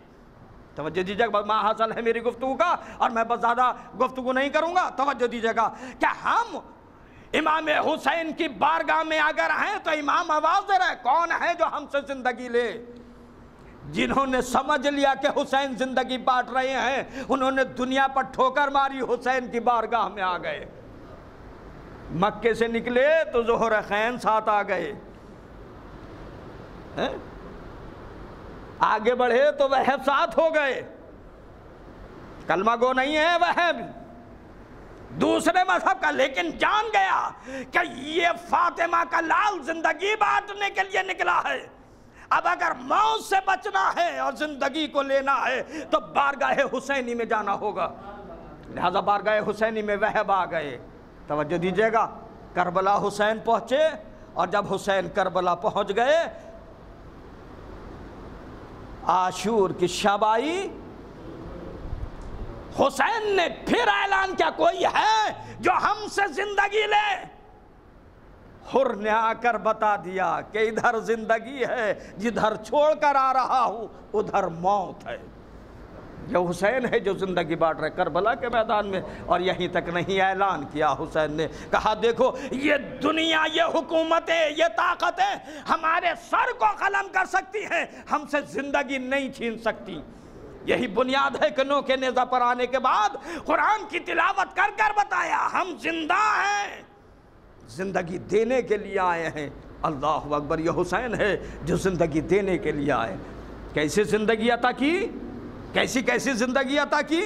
توجہ دیجیے گا، ماں حاصل ہے میری گفتگو کا، اور میں بس زیادہ گفتگو نہیں کروں گا۔ توجہ دیجیے گا کہ ہم امام حسین کی بارگاہ میں اگر ہیں تو امام آواز دے رہے ہیں، کون ہے جو ہم سے زندگی لے؟ جنہوں نے سمجھ لیا کہ حسین زندگی بانٹ رہے ہیں، انہوں نے دنیا پر ٹھوکر ماری، حسین کی بارگاہ میں آ گئے۔ مکے سے نکلے تو ذوالرخین ساتھ آ گئے، آگے بڑھے تو وہب ساتھ ہو گئے، کلمہ گو نہیں ہے وہب، دوسرے مذہب کا، لیکن جان گیا کہ یہ فاطمہ کا لال زندگی بانٹنے کے لیے نکلا ہے، اب اگر موت سے بچنا ہے اور زندگی کو لینا ہے تو بارگاہ حسینی میں جانا ہوگا، لہذا بارگاہ حسینی میں وہب آ گئے۔ توجہ دیجئے گا، کربلا حسین پہنچے، اور جب حسین کربلا پہنچ گئے، عاشور کی شب آئی، حسین نے پھر اعلان کیا کوئی ہے جو ہم سے زندگی لے؟ حر نے آ کر بتا دیا کہ ادھر زندگی ہے، جدھر چھوڑ کر آ رہا ہوں ادھر موت ہے۔ یہ حسین ہے جو زندگی بانٹ رہے کربلا کے میدان میں، اور یہیں تک نہیں، اعلان کیا حسین نے، کہا دیکھو یہ دنیا، یہ حکومتیں، یہ طاقتیں ہمارے سر کو قلم کر سکتی ہیں، ہم سے زندگی نہیں چھین سکتی۔ یہی بنیاد ہے کہ نو کے نیزہ پر آنے کے بعد قرآن کی تلاوت کر کر بتایا ہم زندہ ہیں، زندگی دینے کے لیے آئے ہیں۔ اللہ اکبر، یہ حسین ہے جو زندگی دینے کے لیے آئے۔ کیسی زندگی عطا کی، کیسی کیسی زندگی عطا کی؟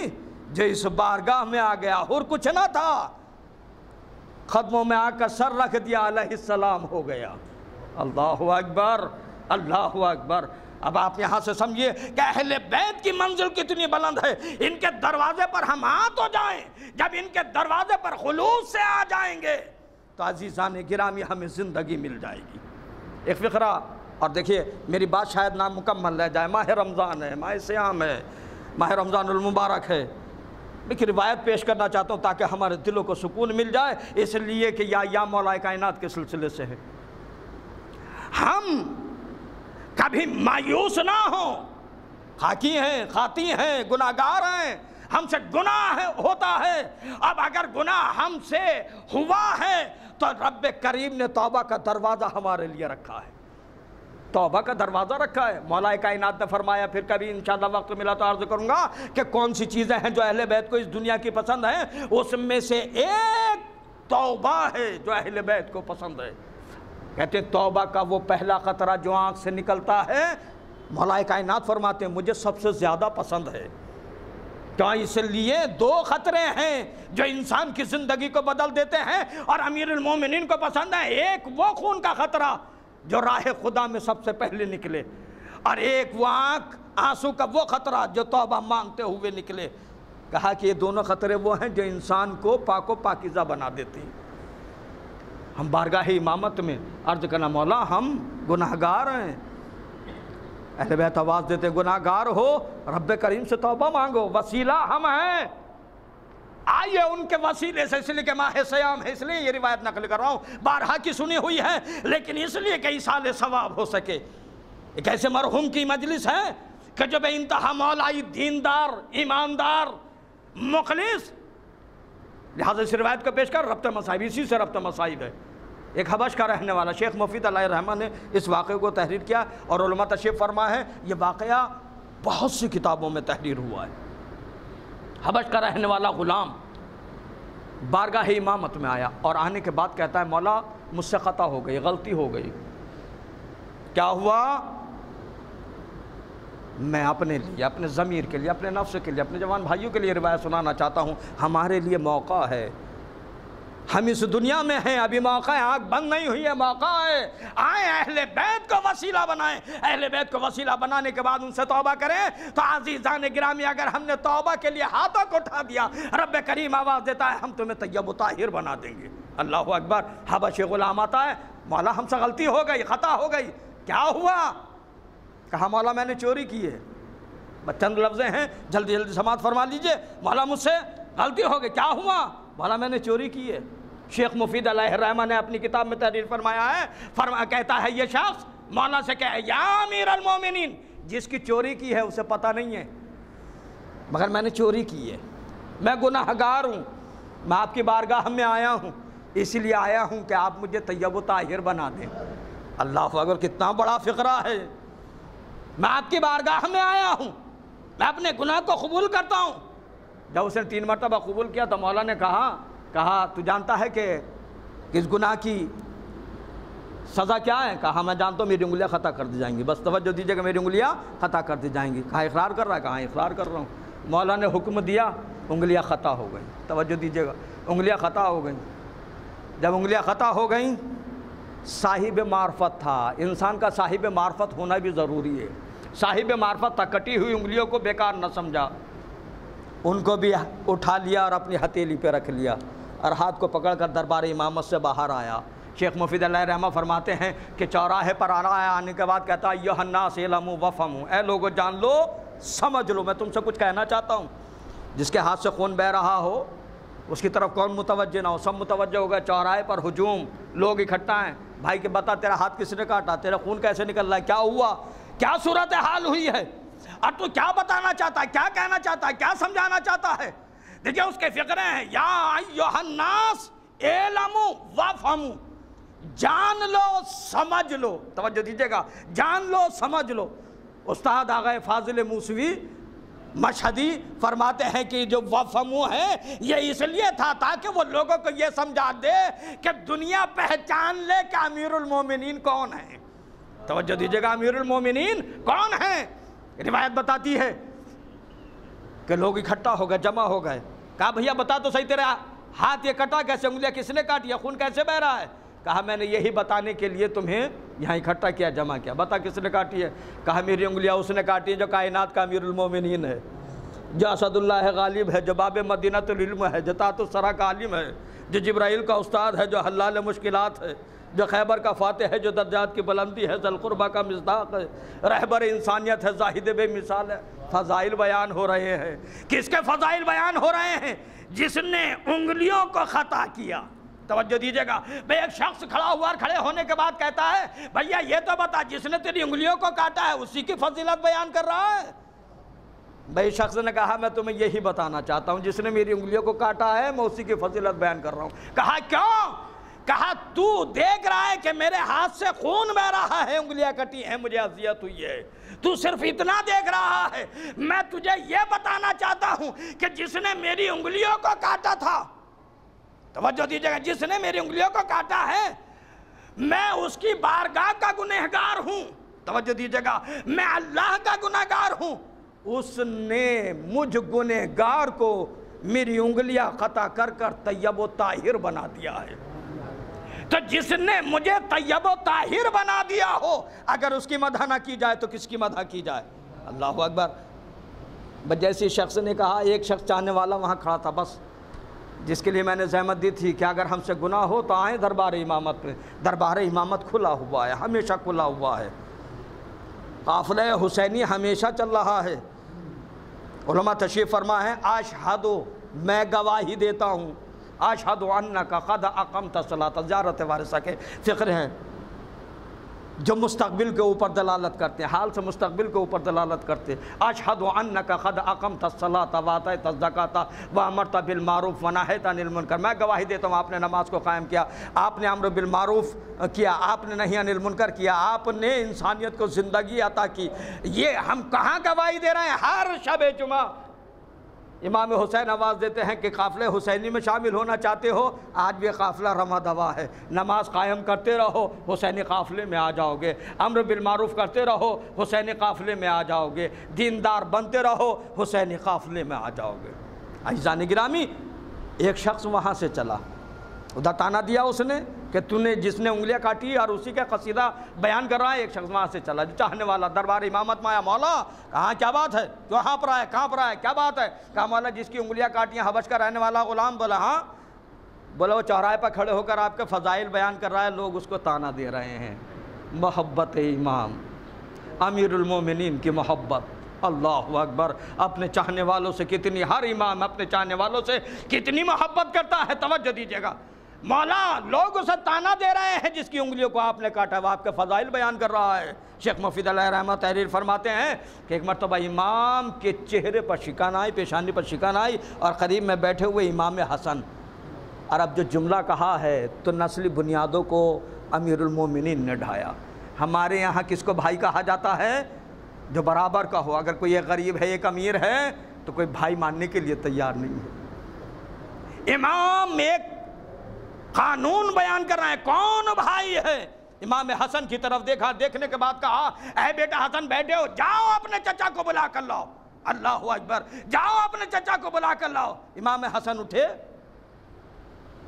جو اس بارگاہ میں آ گیا، اور کچھ نہ تھا، قدموں میں آ کر سر رکھ دیا، علیہ السلام ہو گیا۔ اللہ اکبر، اللہ اکبر۔ اب آپ یہاں سے سمجھیے کہ اہل بیت کی منزل کتنی بلند ہے۔ ان کے دروازے پر ہم آ تو جائیں، جب ان کے دروازے پر خلوص سے آ جائیں گے تو عزیزان گرامی ہمیں زندگی مل جائے گی۔ ایک فقرہ، اور دیکھیے میری بات شاید نامکمل رہ جائے، ماہ رمضان ہے، ماہ صیام ہے، ماہ رمضان المبارک ہے، ایک روایت پیش کرنا چاہتا ہوں تاکہ ہمارے دلوں کو سکون مل جائے، اس لیے کہ یا مولا کائنات کے سلسلے سے ہے۔ ہم کبھی مایوس نہ ہوں، خاکی ہیں، خاطی ہیں، گناہگار ہیں، ہم سے گناہ ہوتا ہے، اب اگر گناہ ہم سے ہوا ہے تو رب کریم نے توبہ کا دروازہ ہمارے لیے رکھا ہے، توبہ کا دروازہ رکھا ہے۔ مولا کائنات نے فرمایا، پھر کبھی انشاءاللہ وقت ملا تو عرض کروں گا کہ کون سی چیزیں ہیں جو اہل بیت کو اس دنیا کی پسند ہیں، اس میں سے ایک توبہ ہے جو اہل بیت کو پسند ہے۔ کہتے ہیں توبہ کا وہ پہلا قطرہ جو آنکھ سے نکلتا ہے، مولا کائنات فرماتے ہیں مجھے سب سے زیادہ پسند ہے۔ تو اس لیے دو خطرے ہیں جو انسان کی زندگی کو بدل دیتے ہیں اور امیر المومنین کو پسند ہے، ایک وہ خون کا خطرہ جو راہ خدا میں سب سے پہلے نکلے، اور ایک وہ آنکھ آنسو کا وہ خطرہ جو توبہ مانگتے ہوئے نکلے۔ کہا کہ یہ دونوں خطرے وہ ہیں جو انسان کو پاک و پاکیزہ بنا دیتے ہیں۔ ہم بارگاہ امامت میں عرض کرنا، مولا ہم گناہگار ہیں، اہل بیت آواز دیتے گناہگار ہو، رب کریم سے توبہ مانگو، وسیلہ ہم ہیں، آئیے ان کے وسیلے سے، اس لیے کہ ماہ صیام ہے، اس لیے یہ روایت نقل کر رہا ہوں، بارہا کی سنی ہوئی ہے، لیکن اس لیے کہ ایصال ثواب ہو سکے۔ ایک ایسے مرحوم کی مجلس ہے کہ جو بے انتہا مولائی، دیندار، ایماندار، مخلص، لہذا اس روایت کو پیش کر ربط مصائب، اسی سے ربط مصائب ہے۔ ایک حبش کا رہنے والا شیخ مفید علیہ الرحمہ نے اس واقعے کو تحریر کیا، اور علماء تشریف فرما ہے یہ واقعہ بہت سی کتابوں میں تحریر ہوا ہے۔ حبش کا رہنے والا غلام بارگاہ امامت میں آیا، اور آنے کے بعد کہتا ہے مولا مجھ سے خطا ہو گئی، غلطی ہو گئی۔ کیا ہوا؟ میں اپنے لیے، اپنے ضمیر کے لیے، اپنے نفس کے لیے، اپنے جوان بھائیوں کے لیے روایت سنانا چاہتا ہوں۔ ہمارے لیے موقع ہے، ہم اس دنیا میں ہیں، ابھی موقع ہے، آنکھ بند نہیں ہوئی ہے، موقع ہے، آئیں اہل بیت کو وسیلہ بنائیں، اہل بیت کو وسیلہ بنانے کے بعد ان سے توبہ کریں۔ تو عزیزان گرامی اگر ہم نے توبہ کے لیے ہاتھوں کو اٹھا دیا، رب کریم آواز دیتا ہے ہم تمہیں طیب و طاہر بنا دیں گے۔ اللہ اکبر۔ حبشی غلام آتا ہے، مولا ہم سے غلطی ہو گئی، خطا ہو گئی، کیا ہوا؟ کہا مولا میں نے چوری کی ہے۔ چند لفظیں ہیں، جلدی جلدی سماعت فرما لیجئے۔ مولا مجھ سے غلطی ہو گئی، کیا ہوا؟ مولا میں نے چوری کی ہے۔ شیخ مفید علیہ الرحمہ نے اپنی کتاب میں تحریر فرمایا ہے، کہتا ہے یہ شخص مولا سے کہے یا امیر المومنین، جس کی چوری کی ہے اسے پتہ نہیں ہے، مگر میں نے چوری کی ہے، میں گناہگار ہوں، میں آپ کی بارگاہ میں آیا ہوں، اس لیے آیا ہوں کہ آپ مجھے طیب و طاہر بنا دیں۔ اللہ اکبر، کتنا بڑا فقرہ ہے۔ میں آپ کی بارگاہ میں آیا ہوں، میں اپنے گناہ کو قبول کرتا ہوں۔ جب اس نے 3 مرتبہ قبول کیا تو مولا نے کہا تو جانتا ہے کہ کس گناہ کی سزا کیا ہے؟ کہا میں جانتا ہوں میری انگلیاں خطا کر دی جائیں گی، بس توجہ دیجیے کہ میری انگلیاں خطا کر دی جائیں گی۔ کہا اقرار کر رہا ہے؟ کہا اقرار کر رہا ہوں۔ مولا نے حکم دیا، انگلیاں خطا ہو گئیں۔ توجہ دیجیے گا، انگلیاں خطا ہو گئیں۔ جب انگلیاں خطا ہو گئیں، صاحب معرفت تھا، انسان کا صاحب معرفت ہونا بھی ضروری ہے۔ صاحب معرفت تھا، کٹی ہوئی انگلیوں کو بیکار نہ سمجھا، ان کو بھی اٹھا لیا اور اپنی ہتھیلی پہ رکھ لیا اور ہاتھ کو پکڑ کر دربار امامت سے باہر آیا۔ شیخ مفید اللہ رحمہ فرماتے ہیں کہ چوراہے پر آنے کے بعد کہتا ایھا الناس اعلموا وافہموا، اے لوگو جان لو سمجھ لو، میں تم سے کچھ کہنا چاہتا ہوں۔ جس کے ہاتھ سے خون بہہ رہا ہو اس کی طرف کون متوجہ نہ ہو؟ سب متوجہ ہو گئے، چوراہے پر ہجوم، لوگ اکٹھا ہیں۔ بھائی کہ بتا تیرا ہاتھ کس نے کاٹا، تیرا خون کیسے نکل رہا ہے، کیا ہوا، کیا صورتحال ہوئی ہے، اور تو کیا بتانا چاہتا ہے، کیا کہنا چاہتا ہے، کیا سمجھانا چاہتا ہے؟ دیکھیں اس کے فقرے ہیں، یا ایھا الناس اعلموا وافہموا، جان لو سمجھ لو۔ توجہ دیجیے گا، جان لو سمجھ لو۔ استاد آغا فاضل موسوی مشہدی فرماتے ہیں کہ جو وفہمو ہے یہ اس لیے تھا تاکہ وہ لوگوں کو یہ سمجھا دے کہ دنیا پہچان لے کہ امیر المومنین کون ہیں۔ توجہ دیجیے گا، امیر المومنین کون ہیں؟ روایت بتاتی ہے کہ لوگ اکٹھا ہو گئے، جمع ہو گئے۔ کہا بھیا بتا تو صحیح، تیرا ہاتھ یہ کٹا کیسے، انگلیاں کس نے کاٹی ہے، خون کیسے بہہ رہا ہے؟ کہا میں نے یہی بتانے کے لیے تمہیں یہاں اکٹھا کیا، جمع کیا، بتا کس نے کاٹی ہے؟ کہا میری انگلیاں اس نے کاٹی ہیں جو کائنات کا امیر المومنین ہے، جو اسد اللہ غالب ہے، جو باب مدینۃ العلم ہے، جو تحت الثری کا عالم ہے، جو جبرائیل کا استاد ہے، جو حلال مشکلات ہے، جو خیبر کا فاتح ہے، جو درجات کی بلندی ہے، ذی القربہ کا مصداق ہے، رہبر انسانیت ہے، زاہد بے مثال ہے۔ فضائل بیان ہو رہے ہیں، کس کے فضائل بیان ہو رہے ہیں؟ جس نے انگلیوں کو خطا کیا۔ توجہ دیجیے گا، بھئی ایک شخص کھڑا ہوا اور کھڑے ہونے کے بعد کہتا ہے بھیا یہ تو بتا جس نے تیری انگلیوں کو کاٹا ہے اسی کی فضیلت بیان کر رہا ہے۔ بھئی شخص نے کہا میں تمہیں یہی بتانا چاہتا ہوں، جس نے میری انگلیوں کو کاٹا ہے میں اسی کی فضیلت بیان کر رہا ہوں۔ کہا کیوں؟ کہا تو دیکھ رہا ہے کہ میرے ہاتھ سے خون بہ رہا ہے، انگلیاں کٹی ہیں، مجھے اذیت ہوئی ہے، تو صرف اتنا دیکھ رہا ہے، میں تجھے یہ بتانا چاہتا ہوں کہ جس نے میری انگلیوں کو کاٹا تھا، توجہ دیجیے گا، جس نے میری انگلیوں کو کاٹا ہے میں اس کی بارگاہ کا گنہگار ہوں۔ توجہ دیجیے گا، میں اللہ کا گنہگار ہوں، اس نے مجھ گنہگار کو میری انگلیاں خطا کر کر طیب و طاہر بنا دیا ہے۔ تو جس نے مجھے طیب و طاہر بنا دیا ہو، اگر اس کی مدح نہ کی جائے تو کس کی مدح کی جائے؟ اللہ اکبر۔ جیسی شخص نے کہا، ایک شخص چاہنے والا وہاں کھڑا تھا بس، جس کے لیے میں نے زحمت دی تھی کہ اگر ہم سے گناہ ہو تو آئیں دربار امامت پہ۔ دربار امامت کھلا ہوا ہے، ہمیشہ کھلا ہوا ہے، قافلہ حسینی ہمیشہ چل رہا ہے۔ علماء تشریف فرما ہے، اشہد، میں گواہی دیتا ہوں، اشہد انک قد اقمت الصلاۃ، زیارت وارثہ کے فقر ہیں جو مستقبل کے اوپر دلالت کرتے ہیں، حال سے مستقبل کے اوپر دلالت کرتے ہیں۔ اشہد انک قد اقمت الصلاۃ وآتیت الزکاۃ وامرت بالمعروف ونہیت عن المنکر، میں گواہی دیتا ہوں آپ نے نماز کو قائم کیا، آپ نے امر بالمعروف کیا، آپ نے نہی عن المنکر کیا، آپ نے انسانیت کو زندگی عطا کی۔ یہ ہم کہاں گواہی دے رہے ہیں؟ ہر شب جمعہ امام حسین آواز دیتے ہیں کہ قافلہ حسینی میں شامل ہونا چاہتے ہو، آج بھی قافلہ رواں دوا ہے، نماز قائم کرتے رہو، حسینی قافلے میں آ جاؤ گے، امر بالمعروف کرتے رہو، حسینی قافلے میں آ جاؤ گے، دیندار بنتے رہو، حسینی قافلے میں آ جاؤ گے۔ عزیزان گرامی، ایک شخص وہاں سے چلا، ادھر تانا دیا اس نے کہ تو نے جس نے انگلیاں کاٹی اور اسی کا قصیدہ بیان کر رہا ہے۔ ایک شخص وہاں سے چلا جو چاہنے والا، دربار امامت میں آیا، مولا کہاں کیا بات ہے، کہاں پر آیا، کہاں پر آیا، کیا بات ہے؟ کہا مولا جس کی انگلیاں کاٹیاں حبش کا رہنے والا غلام۔ بولا ہاں، بولا وہ چوراہے پر کھڑے ہو کر آپ کے فضائل بیان کر رہا ہے، لوگ اس کو تانا دے رہے ہیں۔ محبت امام امیر المومنین کی محبت، اللہ اکبر، اپنے چاہنے والوں سے کتنی، ہر امام اپنے چاہنے والوں سے کتنی محبت کرتا ہے۔ توجہ دیجیے گا، مولا لوگ اسے تانا دے رہے ہیں جس کی انگلیوں کو آپ نے کاٹا، وہ آپ کے فضائل بیان کر رہا ہے۔ شیخ مفید علیہ رحمہ تحریر فرماتے ہیں کہ ایک مرتبہ امام کے چہرے پر شکن آئی، پیشانی پر شکن آئی، اور قریب میں بیٹھے ہوئے امام حسن، اور اب جو جملہ کہا ہے تو نسلی بنیادوں کو امیر المومنین نے ڈھایا۔ ہمارے یہاں کس کو بھائی کہا جاتا ہے؟ جو برابر کا ہو۔ اگر کوئی ایک غریب ہے، ایک امیر ہے، تو کوئی بھائی ماننے کے لیے تیار نہیں ہے۔ امام ایک قانون بیان کر رہے ہیں کون بھائی ہے۔ امام حسن کی طرف دیکھا، دیکھنے کے بعد کہا اے بیٹا حسن بیٹے ہو، جاؤ اپنے چچا کو بلا کر لاؤ۔ اللہ اکبر، جاؤ اپنے چچا کو بلا کر لاؤ۔ امام حسن اٹھے،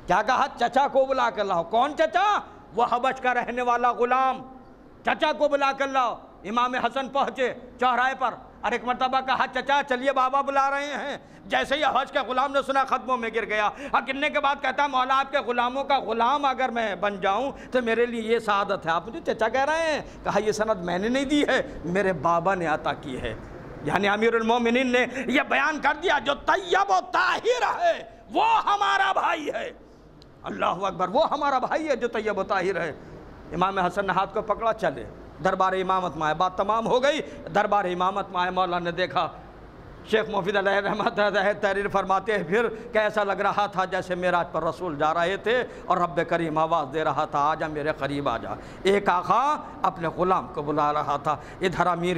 کیا کہا؟ چچا کو بلا کر لاؤ۔ کون چچا؟ وہ حبش کا رہنے والا غلام، چچا کو بلا کر لاؤ۔ امام حسن پہنچے چوراہے پر اور ایک مرتبہ کہا چچا چلیے بابا بلا رہے ہیں۔ جیسے ہی حبش کے غلام نے سنا قدموں میں گر گیا، اور گرنے کے بعد کہتا مولا آپ کے غلاموں کا غلام اگر میں بن جاؤں تو میرے لیے یہ سعادت ہے۔ آپ مجھے چچا کہہ رہے ہیں؟ کہا یہ سند میں نے نہیں دی ہے، میرے بابا نے عطا کی ہے۔ یعنی امیر المومنین نے یہ بیان کر دیا جو طیب و طاہر ہے وہ ہمارا بھائی ہے۔ اللہ اکبر، وہ ہمارا بھائی ہے جو طیب و طاہر ہے۔ امام حسن نے ہاتھ کو پکڑا، چلے دربار امامت میں آئے۔ بات تمام ہو گئی، دربار امامت میں آئے۔ مولا نے دیکھا، شیخ مفید علیہ رحمت تحریر فرماتے ہیں پھر کیسا لگ رہا تھا جیسے معراج پر رسول جا رہے تھے اور رب کریم آواز دے رہا تھا آجا میرے قریب آجا۔ ایک آقا اپنے غلام کو بلا رہا تھا۔ ادھر امیر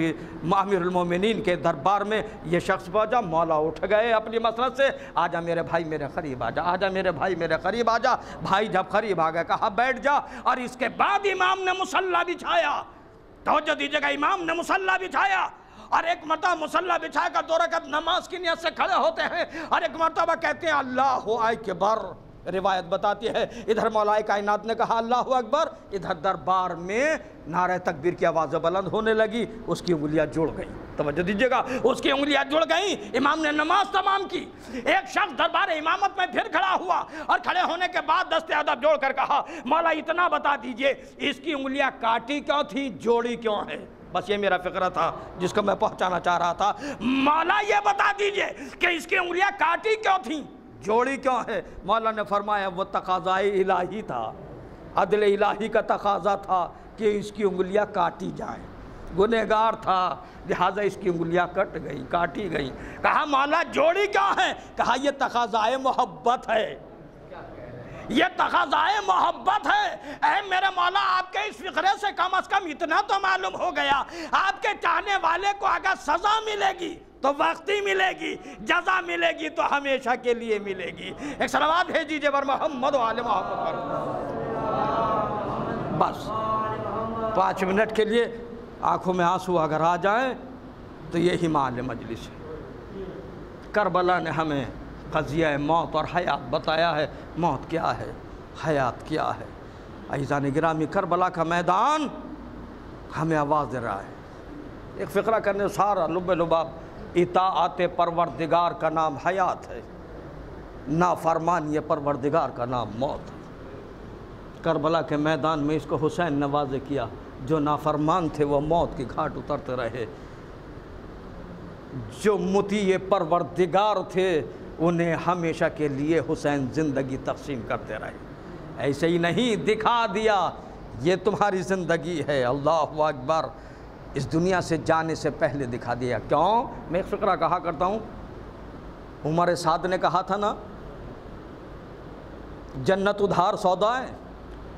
المومنین کے دربار میں یہ شخص پہنچا، مولا اٹھ گئے اپنی مسند سے، آجا میرے بھائی میرے قریب آجا، آجا میرے بھائی میرے قریب آجا۔ بھائی جب قریب آ گئے کہا بیٹھ جا، اور اس کے بعد امام نے مصلی بچھایا۔ توجہ دیجیے گا، امام نے مصلی بچھایا، اور ایک مرتبہ مصلی بچھا کر 2 رکعت نماز کی نیت سے کھڑے ہوتے ہیں، اور ایک مرتبہ کہتے ہیں اللہ اکبر۔ روایت بتاتی ہے ادھر مولا کائنات نے کہا اللہ اکبر، ادھر دربار میں نعرہ تکبیر کی آوازیں بلند ہونے لگی، اس کی انگلیاں جڑ گئیں۔ توجہ دیجیے گا، اس کی انگلیاں جڑ گئیں۔ امام نے نماز تمام کی۔ ایک شخص دربار امامت میں پھر کھڑا ہوا، اور کھڑے ہونے کے بعد دست ادب جوڑ کر کہا مولا اتنا بتا دیجئے اس کی انگلیاں کاٹی کیوں تھی، جوڑی کیوں ہے؟ بس یہ میرا فقرہ تھا جس کو میں پہنچانا چاہ رہا تھا۔ مولا یہ بتا دیجئے کہ اس کی انگلیاں کاٹی کیوں تھیں، جوڑی کیوں ہے؟ مولا نے فرمایا وہ تقاضائے الہی تھا، عدل الہی کا تقاضا تھا کہ اس کی انگلیاں کاٹی جائیں۔ گنہگار تھا لہٰذا اس کی انگلیاں کٹ گئیں، کاٹی گئیں۔ کہا مولا جوڑی کیوں ہے؟ کہا یہ تقاضائے محبت ہے، یہ تقاضائے محبت ہے۔ اے میرے مولا آپ کے اس فقرے سے کم از کم اتنا تو معلوم ہو گیا، آپ کے چاہنے والے کو اگر سزا ملے گی تو وقتی ملے گی، جزا ملے گی تو ہمیشہ کے لیے ملے گی۔ ایک صلوات بھیجیے بر محمد و آل محمد پر۔ بس 5 منٹ کے لیے آنکھوں میں آنسو اگر آ جائیں تو یہی مال مجلس ہے۔ کربلا نے ہمیں قضیہ موت اور حیات بتایا ہے۔ موت کیا ہے، حیات کیا ہے۔ عزیزان گرامی، کربلا کا میدان ہمیں آواز دے رہا ہے۔ ایک فقرہ کرنے سارا لب لباب، اطاعت پروردگار کا نام حیات ہے، نافرمانی پروردگار کا نام موت ہے۔ کربلا کے میدان میں اس کو حسین نے واضح کیا، جو نافرمان تھے وہ موت کی گھاٹ اترتے رہے، جو مطیع پروردگار تھے انہیں ہمیشہ کے لیے حسین زندگی تقسیم کرتے رہے۔ ایسے ہی نہیں، دکھا دیا یہ تمہاری زندگی ہے۔ اللہ اکبر، اس دنیا سے جانے سے پہلے دکھا دیا۔ کیوں؟ میں ایک فقرہ کہا کرتا ہوں، عمر سعد نے کہا تھا نا جنت ادھار سودا ہے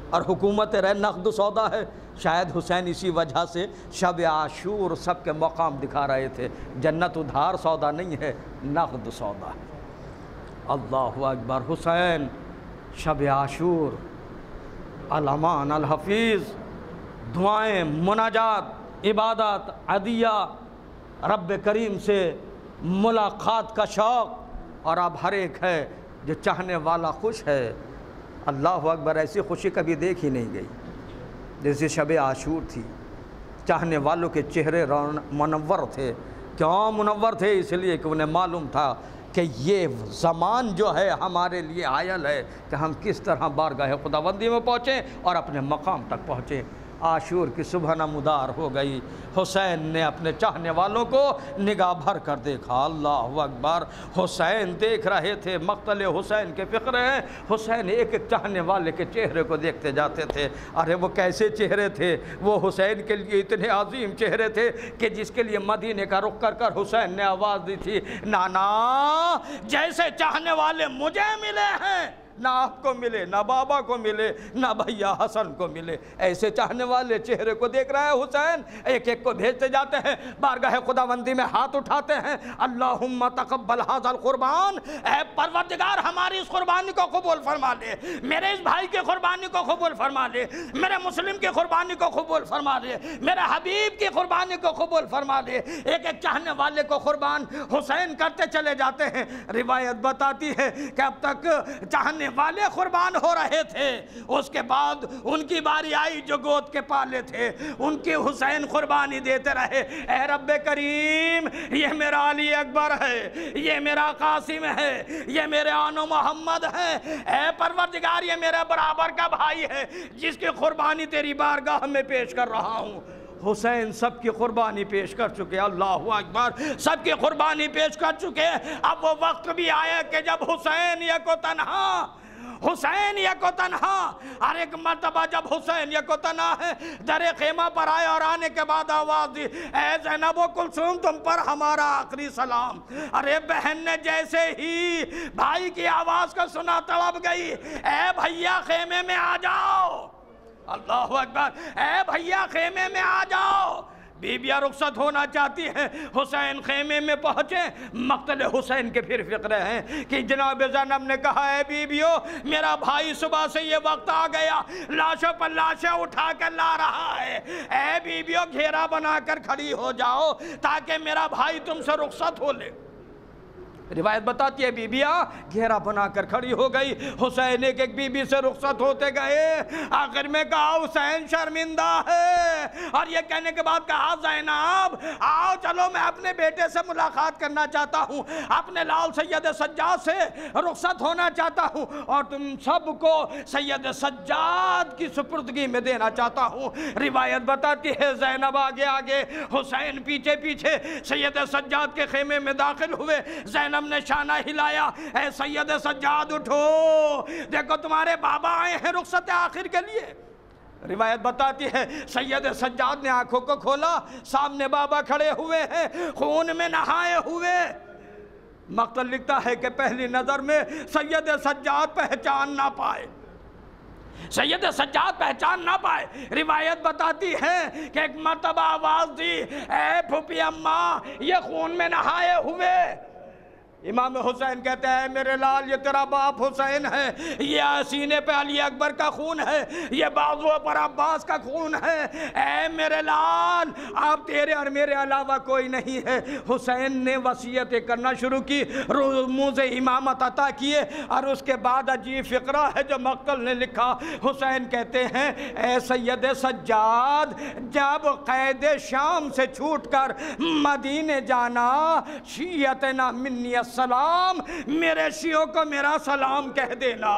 اور حکومت رہ نقد سودا ہے۔ شاید حسین اسی وجہ سے شب عاشور سب کے مقام دکھا رہے تھے۔ جنت ادھار سودا نہیں ہے، نقد سودا ہے۔ اللہ اکبر، حسین شب عاشور، الامان الحفیظ، دعائیں، مناجات، عبادت، عدیہ، رب کریم سے ملاقات کا شوق، اور اب ہر ایک ہے جو چاہنے والا خوش ہے۔ اللہ اکبر، ایسی خوشی کبھی دیکھ ہی نہیں گئی جیسے شب عاشور تھی۔ چاہنے والوں کے چہرے منور تھے۔ کیوں منور تھے؟ اس لیے کہ انہیں معلوم تھا کہ یہ زمان جو ہے ہمارے لیے حائل ہے کہ ہم کس طرح بارگاہ خداوندی میں پہنچیں اور اپنے مقام تک پہنچیں۔ عاشور کی صبح نمودار ہو گئی۔ حسین نے اپنے چاہنے والوں کو نگاہ بھر کر دیکھا۔ اللہ اکبر، حسین دیکھ رہے تھے، مقتل حسین کے فقرے ہیں۔ حسین ایک ایک چاہنے والے کے چہرے کو دیکھتے جاتے تھے۔ ارے وہ کیسے چہرے تھے؟ وہ حسین کے لیے اتنے عظیم چہرے تھے کہ جس کے لیے مدینے کا رخ کر کر حسین نے آواز دی تھی، نانا جیسے چاہنے والے مجھے ملے ہیں نہ آپ کو ملے، نہ بابا کو ملے، نہ بھیا حسن کو ملے۔ ایسے چاہنے والے چہرے کو دیکھ رہا ہے حسین، ایک ایک کو بھیجتے جاتے ہیں، بارگاہ خداوندی میں ہاتھ اٹھاتے ہیں، اللہم تقبل ھذا القربان، اے پروردگار ہماری اس قربانی کو قبول فرما لے، میرے اس بھائی کی قربانی کو قبول فرما لے، میرے مسلم کی قربانی کو قبول فرما لے، میرے حبیب کی قربانی کو قبول فرما لے۔ ایک ایک چاہنے والے کو قربان حسین کرتے چلے جاتے ہیں۔ روایت بتاتی ہے کہ اب تک چاہنے والے قربان ہو رہے تھے، اس کے بعد ان کی باری آئی جو گود کے پالے تھے، ان کی حسین قربانی دیتے رہے۔ اے رب کریم، یہ میرا علی اکبر ہے، یہ میرا قاسم ہے، یہ میرے آنو محمد ہے، اے پروردگار یہ میرے برابر کا بھائی ہے جس کی قربانی تیری بارگاہ میں پیش کر رہا ہوں۔ حسین سب کی قربانی پیش کر چکے، اللہ اکبر، سب کی قربانی پیش کر چکے۔ اب وہ وقت بھی آیا کہ جب حسین یک و تنہا، حسین یک و تنہا، اور ایک مرتبہ جب حسین یک و تنہا ہے، در خیمہ پر آئے اور آنے کے بعد آواز دی، اے زینب و کلثوم تم پر ہمارا آخری سلام۔ ارے بہن نے جیسے ہی بھائی کی آواز کو سنا تڑپ گئی، اے بھیا خیمے میں آ جاؤ، اللہ اکبر، اے بھیا خیمے میں آ جاؤ۔ بیبیاں رخصت ہونا چاہتی ہیں، حسین خیمے میں پہنچے، مقتل حسین کے پھر فقرے ہیں کہ جناب زینب نے کہا، اے بیبیوں میرا بھائی صبح سے یہ وقت آ گیا، لاشوں پر لاشیں اٹھا کر لا رہا ہے، اے بیبیوں گھیرا بنا کر کھڑی ہو جاؤ تاکہ میرا بھائی تم سے رخصت ہو لے۔ روایت بتاتی ہے بیبیاں گھیرا بنا کر کھڑی ہو گئی، حسین ایک ایک بیبی سے رخصت ہوتے گئے، آخر میں کہا حسین شرمندہ ہے، اور یہ کہنے کے بعد کہا زینب آؤ چلو میں اپنے بیٹے سے ملاقات کرنا چاہتا ہوں، اپنے لال سید سجاد سے رخصت ہونا چاہتا ہوں، اور تم سب کو سید سجاد کی سپردگی میں دینا چاہتا ہوں۔ روایت بتاتی ہے زینب آگے آگے، حسین پیچھے پیچھے سید سجاد کے خیمے میں داخل ہوئے۔ زینب نے شانہ ہلایا، اے سید سجاد اٹھو، دیکھو تمہارے بابا آئے ہیں رخصت آخر کے لیے۔ روایت بتاتی ہے سید سجاد نے آنکھوں کو کھولا، سامنے بابا کھڑے ہوئے ہیں خون میں نہائے ہوئے۔ مقتل لکھتا ہے کہ پہلی نظر میں سید سجاد پہچان نہ پائے، سید سجاد پہچان نہ پائے۔ روایت بتاتی ہے کہ ایک مرتبہ آواز دی، اے پھوپھی اماں یہ خون میں نہائے ہوئے۔ امام حسین کہتے ہیں میرے لال یہ تیرا باپ حسین ہے، یہ سینے پہ علی اکبر کا خون ہے، یہ بازوؤں پر عباس کا خون ہے، اے میرے لال آپ تیرے اور میرے علاوہ کوئی نہیں ہے۔ حسین نے وصیتیں کرنا شروع کی، رموز امامت عطا کیے، اور اس کے بعد عجیب فقرہ ہے جو مقتل نے لکھا۔ حسین کہتے ہیں اے سید سجاد جب قید شام سے چھوٹ کر مدینے جانا، شیعتنا منی السلام، میرے شیعوں کو میرا سلام کہہ دینا،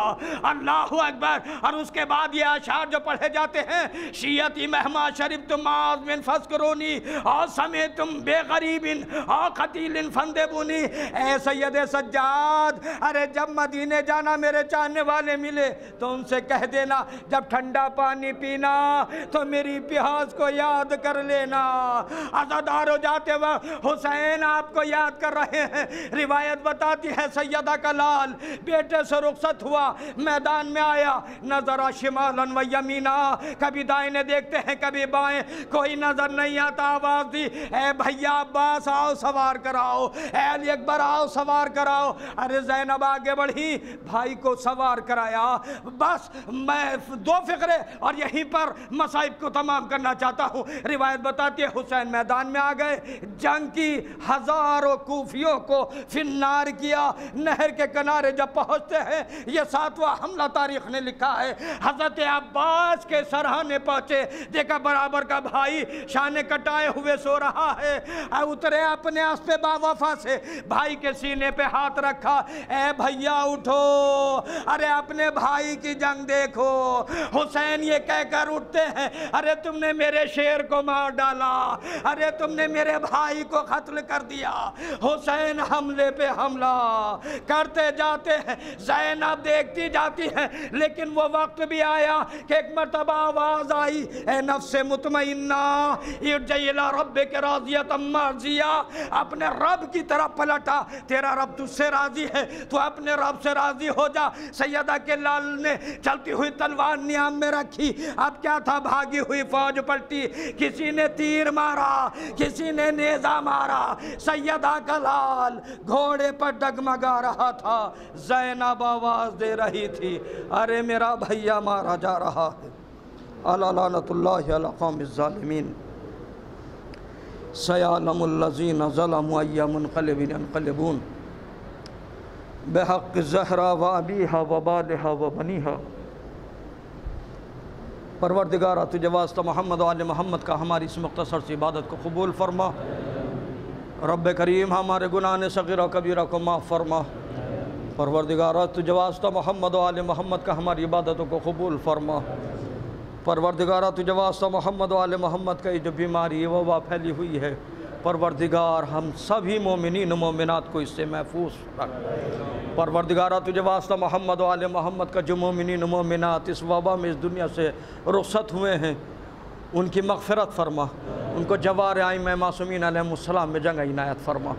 اللہ اکبر۔ اور اس کے بعد یہ اشعار جو پڑھے جاتے ہیں، شیعتی مہما شربتم معاذ من فذکرونی اور سمیتم بے غریب اور قتیل فندبونی۔ اے سید سجاد ارے جب مدینے جانا میرے چاہنے والے ملے تو ان سے کہہ دینا جب ٹھنڈا پانی پینا تو میری پیاس کو یاد کر لینا۔ عزادار ہو جاتے وقت حسین آپ کو یاد کر رہے ہیں۔ روایت بتاتی ہے سیدہ کا لال بیٹے سے رخصت ہوا، میدان میں آیا، نظر شمالا و یمینا، کبھی دائیں دیکھتے ہیں کبھی بائیں، کوئی نظر نہیں آتا۔ آواز دی، اے بھیا عباس آؤ سوار کراؤ، اے علی اکبر آؤ سوار کراؤ۔ ارے زینب آگے بڑھی، بھائی کو سوار کرایا۔ بس میں دو فقرے اور یہیں پر مصائب کو تمام کرنا چاہتا ہوں۔ روایت بتاتی ہے حسین میدان میں آ گئے، جنگ کی ہزاروں کوفیوں کو فنار کیا۔ نہر کے کنارے جب پہنچتے ہیں، یہ 7واں حملہ تاریخ نے لکھا ہے، حضرت عباس کے سرحانے پہنچے، دیکھا برابر کا بھائی شانے کٹائے ہوئے سو رہا ہے، اترے اپنے اسپِ باوفا سے، بھائی کے سینے پہ ہاتھ رکھا، اے بھیا اٹھو، ارے اپنے بھائی کی جنگ دیکھو۔ حسین یہ کہہ کر اٹھتے ہیں، ارے تم نے میرے شیر کو مار ڈالا، ارے تم نے میرے بھائی کو قتل کر دیا۔ حسین حملے پہ پہ حملہ کرتے جاتے ہیں، زینب دیکھتی جاتی ہیں، لیکن وہ وقت بھی آیا کہ ایک مرتبہ آواز آئی، اے نفس مطمئنہ ارجعی الی ربک راضیۃ مرضیہ، اپنے رب کی طرف پلٹا، تیرا رب تجھ سے راضی ہے، تو اپنے رب سے راضی ہو جا۔ سیدہ کے لال نے چلتی ہوئی تلوار نیام میں رکھی، اب کیا تھا، بھاگی ہوئی فوج پلٹی، کسی نے تیر مارا، کسی نے نیزہ مارا، سیدہ کا لال گھوڑے پر ڈگمگا رہا تھا، زینب آواز دے رہی تھی، ارے میرا بھیا مارا جا رہا ہے، الا لعنۃ اللہ علی قوم الظالمین، سیعلم الذین ظلموا ای منقلب ینقلبون بحق الزہرا و ابیہا و بالہا و بنیہا۔ پروردگارہ تجھے واسطہ محمد و آل محمد کا ہماری اس مختصر سی عبادت کو قبول فرما، رب کریم ہمارے گناہ صغیرہ و کبیرہ کو معاف فرما، پروردگارہ تجھے واسطہ محمد و آل محمد کا ہماری عبادتوں کو قبول فرما، پروردگارہ تجھے واسطہ محمد و آل محمد کا یہ جو بیماری وبا پھیلی ہوئی ہے، پروردگار ہم سبھی مومنین و مومنات کو اس سے محفوظ رکھ، پروردگارہ تجھے واسطہ محمد و آل محمد کا جو مومنین و مومنات اس وبا میں اس دنیا سے رخصت ہوئے ہیں ان کی مغفرت فرما، ان کو جوار ائمہ معصومین علیہ السلام میں جگہ عنایت فرما،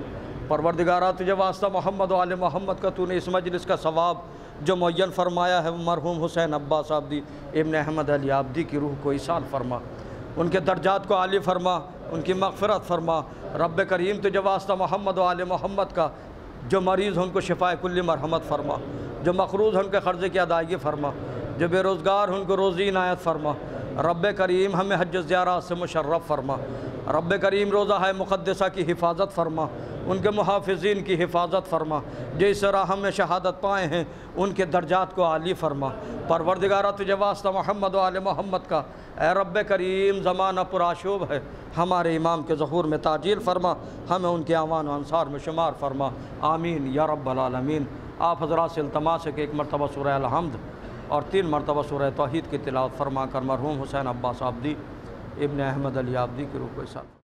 پروردگارہ تجھے واسطہ محمد و آل محمد کا تو نے اس مجلس کا ثواب جو معین فرمایا ہے مرحوم حسین عباس عابدی ابن احمد علی عابدی کی روح کو ایصال فرما، ان کے درجات کو عالی فرما، ان کی مغفرت فرما، رب کریم تجھے واسطہ محمد و آل محمد کا جو مریض ان کو شفائے کلی مرحمت فرما، جو مقروض ان کے قرضے کی ادائیگی فرما، جو بے روزگار ان کو روزی عنایت فرما، رب کریم ہمیں حج زیارات سے مشرف فرما، رب کریم روضہ مقدسہ کی حفاظت فرما، ان کے محافظین کی حفاظت فرما، جو اس راہ میں شہادت پائے ہیں ان کے درجات کو عالی فرما، پروردگارہ تجھے واسطہ محمد و آل محمد کا اے رب کریم زمانہ پرآشوب ہے، ہمارے امام کے ظہور میں تعجیل فرما، ہمیں ان کے اعوان و انصار میں شمار فرما، آمین یا رب العالمین۔ آپ حضرات سے التماس ہے کہ ایک مرتبہ سورہ الحمد اور 3 مرتبہ سورہ توحید کی تلاوت فرما کر مرحوم حسین عباس عابدی ابن احمد علی عابدی کی روح کو ایصال